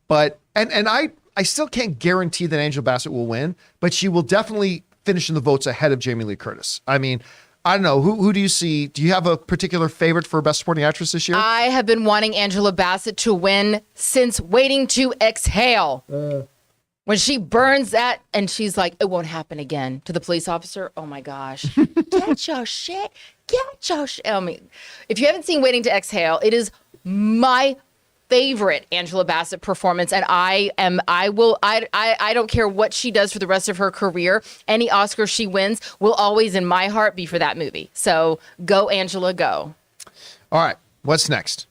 But I still can't guarantee that Angela Bassett will win, but she will definitely finish in the votes ahead of Jamie Lee Curtis. I mean, I don't know. Who do you see? Do you have a particular favorite for Best Supporting Actress this year? I have been wanting Angela Bassett to win since Waiting to Exhale. When she burns that and she's like, it won't happen again to the police officer. Oh my gosh. Get your shit. I mean, if you haven't seen Waiting to Exhale, it is my favorite Angela Bassett performance. And I don't care what she does for the rest of her career. Any Oscar she wins will always in my heart be for that movie. So go, Angela, go. All right. What's next?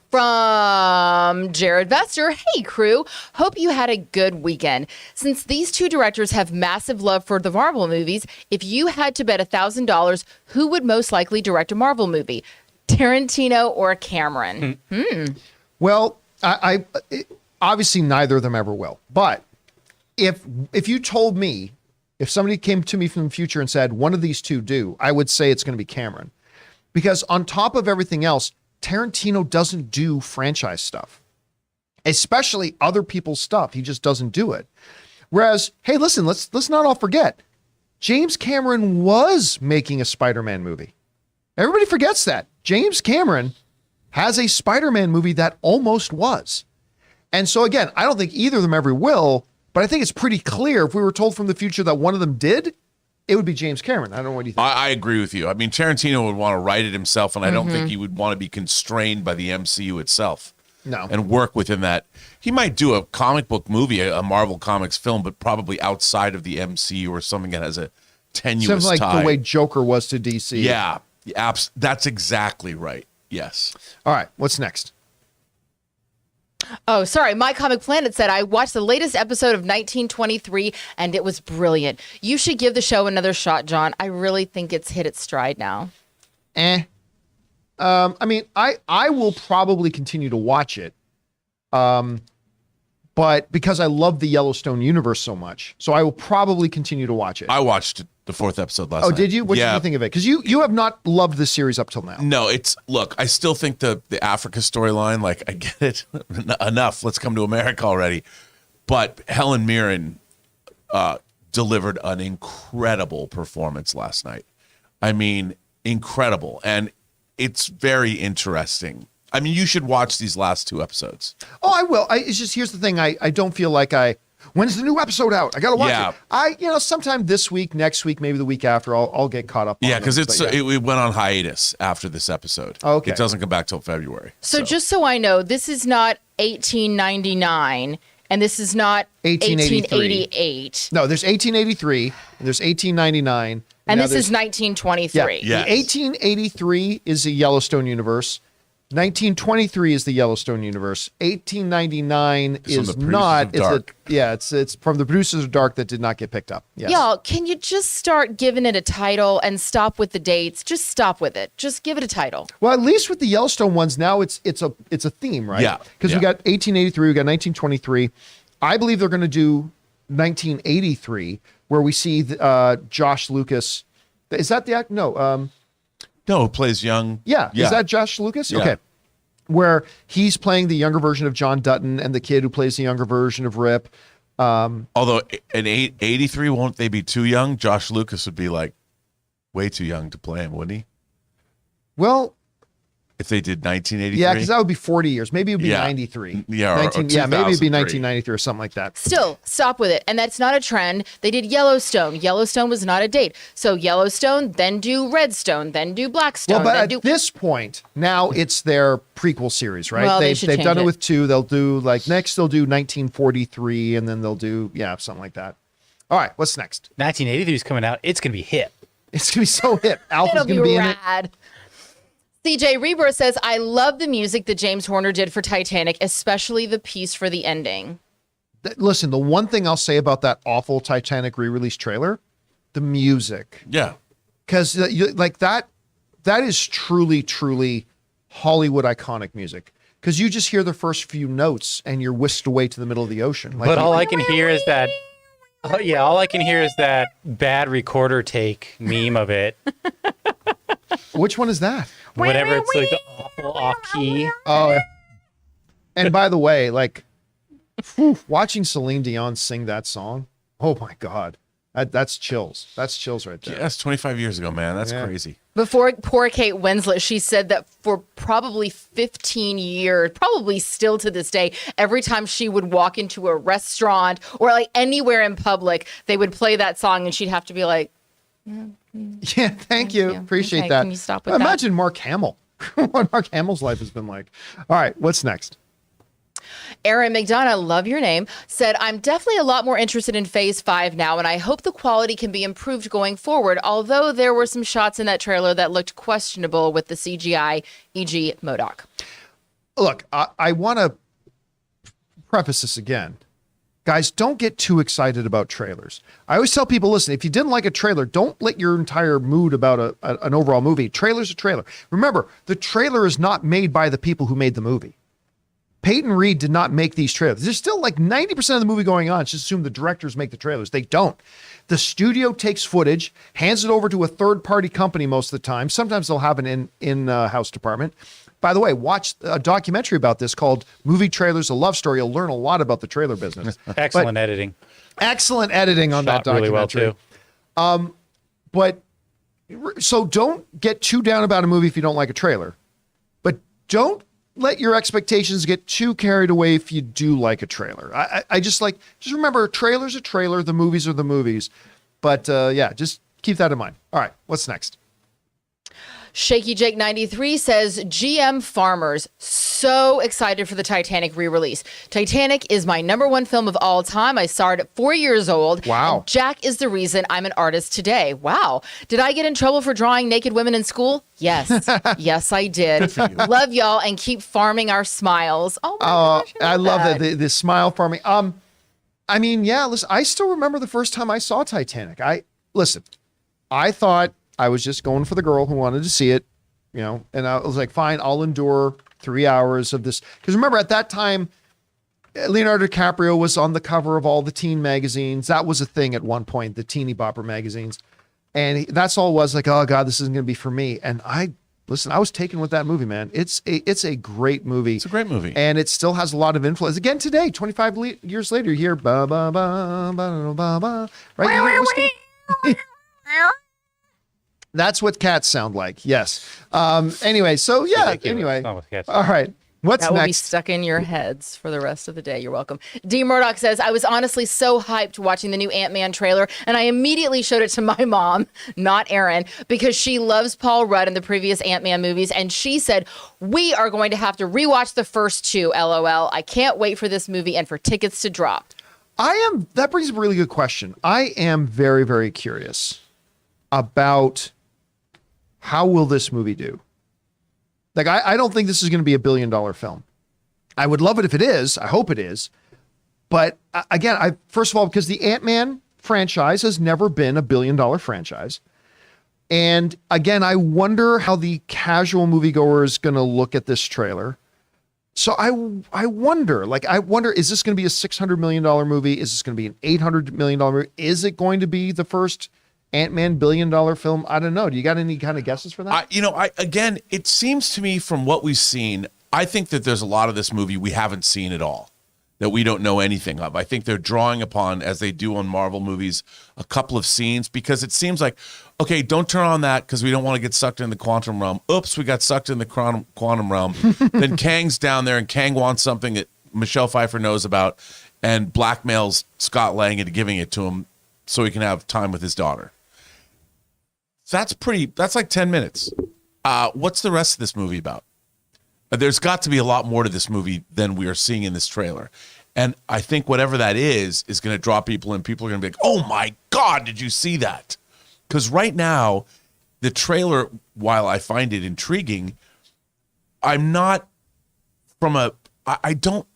From Jared Vester, hey crew, hope you had a good weekend. Since these two directors have massive love for the Marvel movies, if you had to bet $1,000, who would most likely direct a Marvel movie? Tarantino or Cameron? Well, I obviously neither of them ever will. But if you told me, if somebody came to me from the future and said one of these two do, I would say it's going to be Cameron. Because on top of everything else, Tarantino doesn't do franchise stuff, especially other people's stuff. He just doesn't do it. Whereas, hey, listen, let's not all forget, James Cameron was making a Spider-Man movie. Everybody forgets that. James Cameron has a Spider-Man movie that almost was. And so again, I don't think either of them ever will, but I think it's pretty clear if we were told from the future that one of them did, it would be James Cameron. I don't know what you think. I agree with you. I mean, Tarantino would want to write it himself, and I don't think he would want to be constrained by the MCU itself. No. And work within that. He might do a comic book movie, a Marvel Comics film, but probably outside of the MCU or something that has a tenuous Something like tie. the way Joker was to DC. Yeah, that's exactly right. Yes. All right, what's next? Oh, sorry. My Comic Planet said, I watched the latest episode of 1923 and it was brilliant. You should give the show another shot, John. I really think it's hit its stride now. I mean, I will probably continue to watch it. But because I love the Yellowstone universe so much, so I will probably continue to watch it. I watched the 4th episode last night. Oh, did you? What did you think of it? Because you have not loved this series up till now. No, look, I still think the Africa storyline, like, I get it. Enough. Let's come to America already. But Helen Mirren delivered an incredible performance last night. I mean, incredible. And it's very interesting. I mean, you should watch these last 2 episodes. Oh, I will. It's just, here's the thing. I don't feel like when's the new episode out? I got to watch it. Sometime this week, next week, maybe the week after, I'll get caught up on because it went on hiatus after this episode. Oh, okay. It doesn't come back till February. So just so I know, this is not 1899 and this is not 1888. No, there's 1883 and there's 1899. And this is 1923. Yeah. The 1883 is the Yellowstone universe. 1923 is the Yellowstone universe. 1899 is not. It's from the producers of Dark that did not get picked up. Yes. Y'all, can you just start giving it a title and stop with the dates? Just stop with it. Just give it a title. Well, at least with the Yellowstone ones now, it's a theme, right? Yeah. Because we got 1883, we got 1923. I believe they're going to do 1983, where we see Josh Lucas. Is that the act? No. No, who plays young? Yeah. Is that Josh Lucas? Yeah. Okay. Where he's playing the younger version of John Dutton and the kid who plays the younger version of Rip. Although in 83, won't they be too young? Josh Lucas would be like way too young to play him, wouldn't he? Well, if they did 1983. yeah, because that would be 40 years. Maybe it would be 93. Yeah, maybe it'd be 1993 or something like that. Still, stop with it. And that's not a trend. They did Yellowstone. Yellowstone was not a date. So Yellowstone, then do Redstone, then do Blackstone. Well, but at this point, now it's their prequel series, right? Well, they've done it with 2. They'll do next they'll do 1943, and then they'll do something like that. All right, what's next? 1983 is coming out. It's gonna be hip. It's gonna be so hip. Alpha's It'll gonna be in it. rad. CJ Rebirth says, I love the music that James Horner did for Titanic, especially the piece for the ending. Listen, the one thing I'll say about that awful Titanic re-release trailer, the music. Yeah. Because that is truly, truly Hollywood iconic music. Because you just hear the first few notes and you're whisked away to the middle of the ocean. But all I can hear is that. Oh yeah, all I can hear is that bad recorder take meme of it. Which one is that? Whatever, it's like the awful off key. Oh, yeah. And by the way, watching Celine Dion sing that song, oh my God, that's chills. That's chills right there. Yeah, that's 25 years ago, man. That's crazy. Before poor Kate Winslet, she said that for probably 15 years, probably still to this day, every time she would walk into a restaurant or anywhere in public, they would play that song and she'd have to be like, yeah, thank you. Appreciate that. Can you stop with that? Imagine Mark Hamill. What Mark Hamill's life has been like. All right, what's next? Aaron McDonough, love your name, said, I'm definitely a lot more interested in Phase 5 now, and I hope the quality can be improved going forward, although there were some shots in that trailer that looked questionable with the CGI, e.g. MODOK. Look, I want to preface this again. Guys, don't get too excited about trailers. I always tell people, listen, if you didn't like a trailer, don't let your entire mood about an overall movie. Trailer's a trailer. Remember, the trailer is not made by the people who made the movie. Peyton Reed did not make these trailers. There's still 90% of the movie going on. Just assume the directors make the trailers. They don't. The studio takes footage, hands it over to a third-party company most of the time. Sometimes they'll have an in-house department. By the way, watch a documentary about this called Movie Trailers, A Love Story. You'll learn a lot about the trailer business. Excellent editing. Excellent editing on that Shot really documentary. well, too. But so don't get too down about a movie if you don't like a trailer. But don't let your expectations get too carried away if you do like a trailer. I just remember a trailer's a trailer, the movies are the movies. But just keep that in mind. All right, what's next? Shaky Jake 93 says, GM Farmers, so excited for the Titanic re-release. Titanic is my #1 film of all time. I saw it at 4 years old. Wow. And Jack is the reason I'm an artist today. Wow. Did I get in trouble for drawing naked women in school? Yes. Yes, I did. Love y'all and keep farming our smiles. Oh my gosh. I love that. The smile farming. I mean, yeah, listen, I still remember the first time I saw Titanic. I thought I was just going for the girl who wanted to see it, and I was like, fine, I'll endure 3 hours of this. Because remember, at that time, Leonardo DiCaprio was on the cover of all the teen magazines. That was a thing at one point, the teeny bopper magazines. And that's all it was, like, oh God, this isn't going to be for me. And I was taken with that movie, man. It's a great movie. It's a great movie. And it still has a lot of influence. Again, today, 25 years later, you hear ba ba ba ba ba ba, right? That's what cats sound like. Yes. Anyway, so yeah. Anyway. All right. What's that will be next? stuck in your heads for the rest of the day. You're welcome. D. Murdoch says, I was honestly so hyped watching the new Ant-Man trailer, and I immediately showed it to my mom, not Erin, because she loves Paul Rudd in the previous Ant-Man movies, and she said, we are going to have to rewatch the first 2, LOL. I can't wait for this movie and for tickets to drop. That brings up a really good question. I am very, very curious about how will this movie do? Like, I don't think this is going to be $1 billion film. I would love it if it is. I hope it is. But again, first of all, because the Ant-Man franchise has never been $1 billion franchise. And again, I wonder how the casual moviegoer is going to look at this trailer. So I wonder, is this going to be a $600 million movie? Is this going to be an $800 million movie? Is it going to be the first Ant-Man $1 billion film? I don't know. Do you got any kind of guesses for that? Again, it seems to me from what we've seen, I think that there's a lot of this movie we haven't seen at all, that we don't know anything of. I think they're drawing upon, as they do on Marvel movies, a couple of scenes, because it seems like, okay, don't turn on that because we don't want to get sucked in the quantum realm. Oops, we got sucked in the quantum realm. Then Kang's down there, and Kang wants something that Michelle Pfeiffer knows about and blackmails Scott Lang into giving it to him so he can have time with his daughter. That's like 10 minutes. What's the rest of this movie about? There's got to be a lot more to this movie than we are seeing in this trailer. And I think whatever that is going to draw people in. People are going to be like, oh my God, did you see that? Because right now, the trailer, while I find it intriguing, I'm not from I don't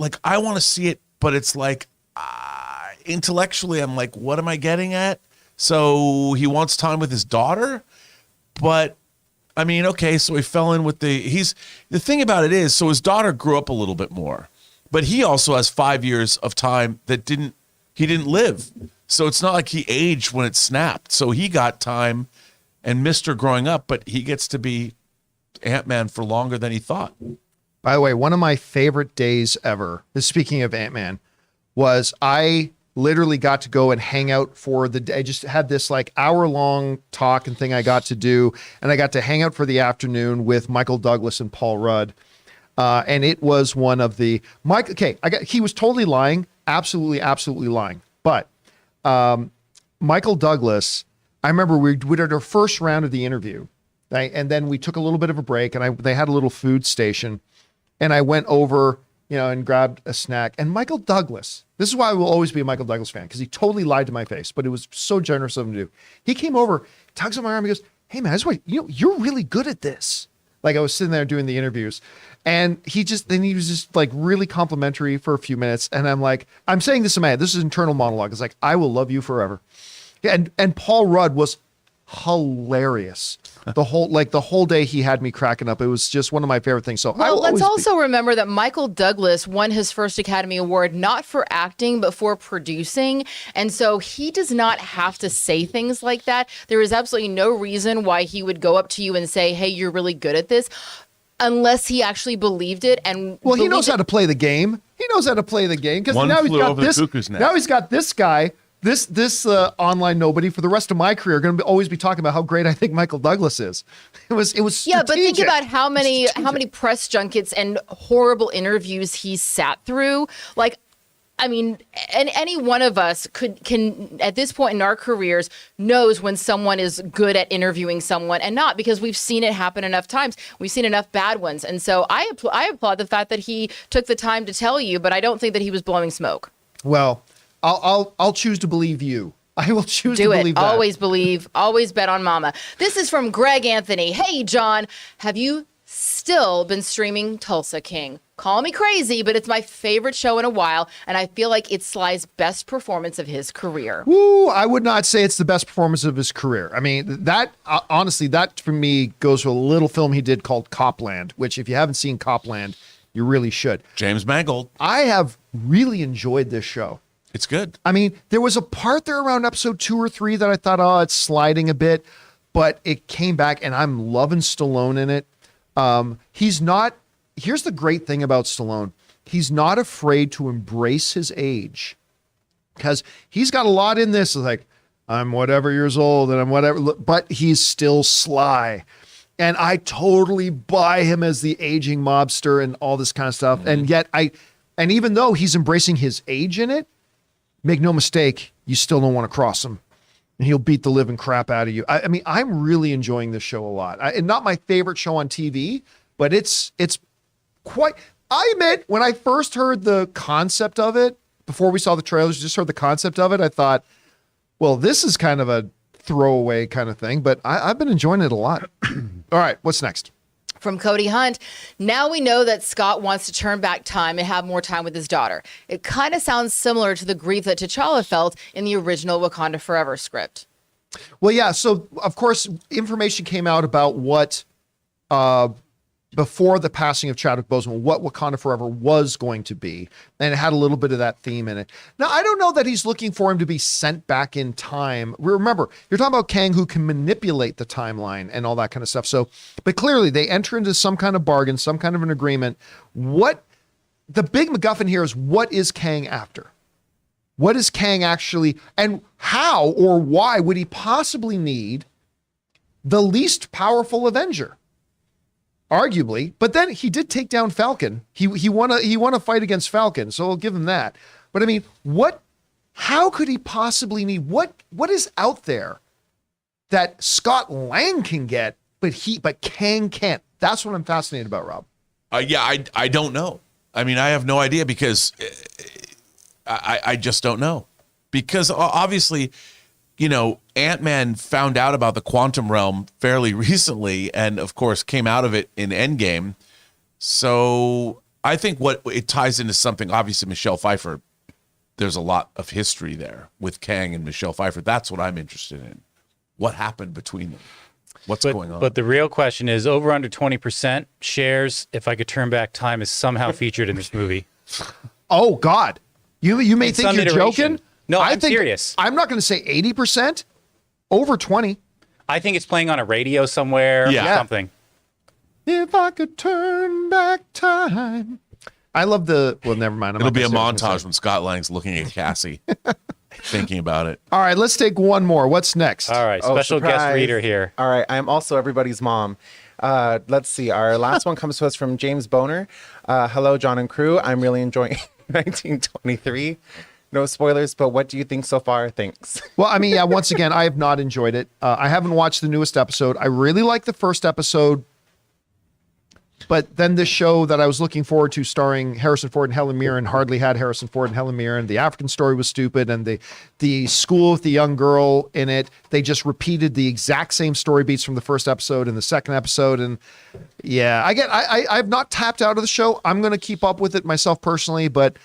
like, I want to see it, but it's like, intellectually, I'm like, what am I getting at? So he wants time with his daughter, but I mean, okay, so he fell in with the thing about it is, so his daughter grew up a little bit more, but he also has 5 years of time that he didn't live. So it's not like he aged when it snapped. So he got time and missed her growing up, but he gets to be Ant-Man for longer than he thought. By the way, one of my favorite days ever, speaking of Ant-Man, was I literally got to go and hang out for the day. I just had this like hour-long talk and thing I got to do, and I got to hang out for the afternoon with Michael Douglas and Paul Rudd. And it was one of the he was totally lying, absolutely lying. But Michael Douglas, I remember we did our first round of the interview, right? And then we took a little bit of a break, and they had a little food station, and I went over, and grabbed a snack. And Michael Douglas, this is why I will always be a Michael Douglas fan, because he totally lied to my face, but it was so generous of him to do. He came over, tugs on my arm, he goes, hey man, you're really good at this. Like, I was sitting there doing the interviews, and he was just like really complimentary for a few minutes. And I'm like, I'm saying this in my head, this is internal monologue. It's like, I will love you forever. And Paul Rudd was hilarious. The whole day he had me cracking up. It was just one of my favorite things. So let's also remember that Michael Douglas won his first Academy Award not for acting but for producing, and so he does not have to say things like that. There is absolutely no reason why he would go up to you and say, "Hey, you're really good at this," unless he actually believed it. And he knows how to play the game. He knows how to play the game, because now he's got this guy. This online nobody for the rest of my career going to always be talking about how great I think Michael Douglas is. It was strategic. Yeah, but think about how many press junkets and horrible interviews he sat through. Like, I mean, and any one of us can at this point in our careers knows when someone is good at interviewing someone and not, because we've seen it happen enough times. We've seen enough bad ones. And so I applaud the fact that he took the time to tell you, but I don't think that he was blowing smoke. Well, I'll choose to believe you. I will choose to believe that. Always believe, always bet on mama. This is from Greg Anthony. Hey, John, have you still been streaming Tulsa King? Call me crazy, but it's my favorite show in a while, and I feel like it's Sly's best performance of his career. Woo, I would not say it's the best performance of his career. I mean, that honestly, that for me goes to a little film he did called Copland, which if you haven't seen Copland, you really should. James Mangold. I have really enjoyed this show. It's good. I mean, there was a part there around episode 2 or 3 that I thought, oh, it's sliding a bit, but it came back, and I'm loving Stallone in it. He's not. Here's the great thing about Stallone. He's not afraid to embrace his age, because he's got a lot in this. Like, I'm whatever years old and I'm whatever, but he's still sly. And I totally buy him as the aging mobster and all this kind of stuff. Mm-hmm. And yet and even though he's embracing his age in it, make no mistake, you still don't want to cross him. And he'll beat the living crap out of you. I mean, I'm really enjoying this show a lot. And not my favorite show on TV, but it's quite, I admit, when I first heard the concept of it, before we saw the trailers, just heard the concept of it, I thought, well, this is kind of a throwaway kind of thing, but I've been enjoying it a lot. All right, what's next? From Cody Hunt, now we know that Scott wants to turn back time and have more time with his daughter. It kind of sounds similar to the grief that T'Challa felt in the original Wakanda Forever script. Well, yeah, so of course, information came out about what, before the passing of Chadwick Boseman, what Wakanda Forever was going to be. And it had a little bit of that theme in it. Now, I don't know that he's looking for him to be sent back in time. Remember, you're talking about Kang, who can manipulate the timeline and all that kind of stuff. So, but clearly they enter into some kind of bargain, some kind of an agreement. What the big MacGuffin here is, what is Kang after? What is Kang actually, and how or why would he possibly need the least powerful Avenger? Arguably, but then he did take down Falcon. He won a fight against Falcon, so I'll give him that. But I mean, how could he possibly need what is out there that Scott Lang can get, but Kang can't? That's what I'm fascinated about, Rob. I don't know. I mean, I have no idea, because I just don't know. Because obviously, you know, Ant-Man found out about the quantum realm fairly recently, and of course came out of it in Endgame. So I think what it ties into something, obviously Michelle Pfeiffer, there's a lot of history there with Kang and Michelle Pfeiffer. That's what I'm interested in. What happened between them? What's going on? But the real question is, over under 20% shares, If I Could Turn Back Time, is somehow featured in this movie. Oh God. You may think you're joking. No, I'm serious. I'm not going to say 80%, over 20. I think it's playing on a radio somewhere or something. If I could turn back time. I love well, never mind. It'll be a montage when Scott Lang's looking at Cassie, thinking about it. All right, let's take one more. What's next? All right, special guest reader here. All right, I'm also everybody's mom. Let's see. Our last one comes to us from James Boner. Hello, John and crew. I'm really enjoying 1923. No spoilers, but what do you think so far? Thanks. Well, I mean, yeah, once again, I have not enjoyed it. I haven't watched the newest episode. I really like the first episode, but then this show that I was looking forward to, starring Harrison Ford and Helen Mirren, hardly had Harrison Ford and Helen Mirren. The African story was stupid, and the school with the young girl in it, they just repeated the exact same story beats from the first episode and the second episode. And yeah, I've not tapped out of the show. I'm going to keep up with it myself personally, but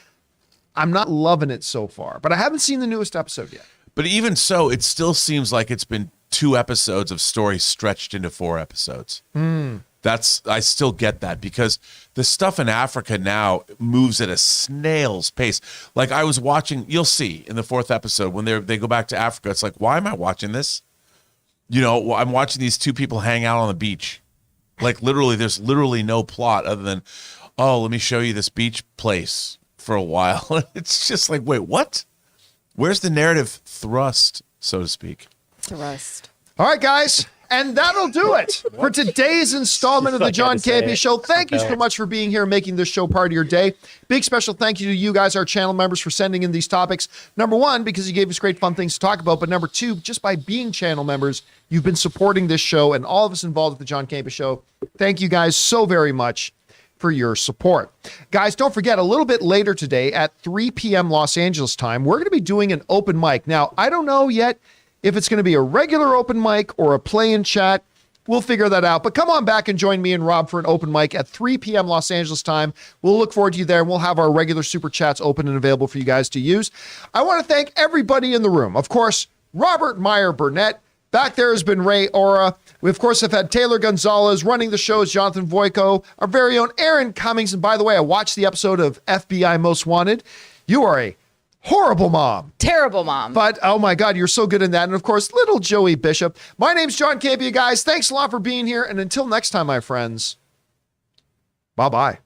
I'm not loving it so far. But I haven't seen the newest episode yet. But even so, it still seems like it's been 2 episodes of story stretched into 4 episodes. I still get that, because the stuff in Africa now moves at a snail's pace. Like I was watching, you'll see in the 4th episode when they go back to Africa, it's like, why am I watching this? You know, I'm watching these 2 people hang out on the beach. Like literally, there's literally no plot other than, oh, let me show you this beach place for a while. It's just like, wait, what? Where's the narrative thrust, so to speak? Thrust. All right, guys. And that'll do it for today's installment of the John Campea Show. Thank you so Okay. much for being here and making this show part of your day. Big special thank you to you guys, our channel members, for sending in these topics. Number one, because you gave us great fun things to talk about. But number two, just by being channel members, you've been supporting this show and all of us involved with the John Campea Show. Thank you guys so very much for your support. Guys, don't forget, a little bit later today at 3 p.m. Los Angeles time, we're going to be doing an open mic. Now, I don't know yet if it's going to be a regular open mic or a play-in chat. We'll figure that out. But come on back and join me and Rob for an open mic at 3 p.m. Los Angeles time. We'll look forward to you there, and we'll have our regular super chats open and available for you guys to use. I want to thank everybody in the room. Of course, Robert Meyer Burnett. Back there has been Ray Ora. We, of course, have had Taylor Gonzalez. Running the show is Jonathan Voico. Our very own Aaron Cummings. And by the way, I watched the episode of FBI Most Wanted. You are a horrible mom. Terrible mom. But, oh my God, you're so good in that. And of course, little Joey Bishop. My name's John Campea, guys. Thanks a lot for being here. And until next time, my friends, bye-bye.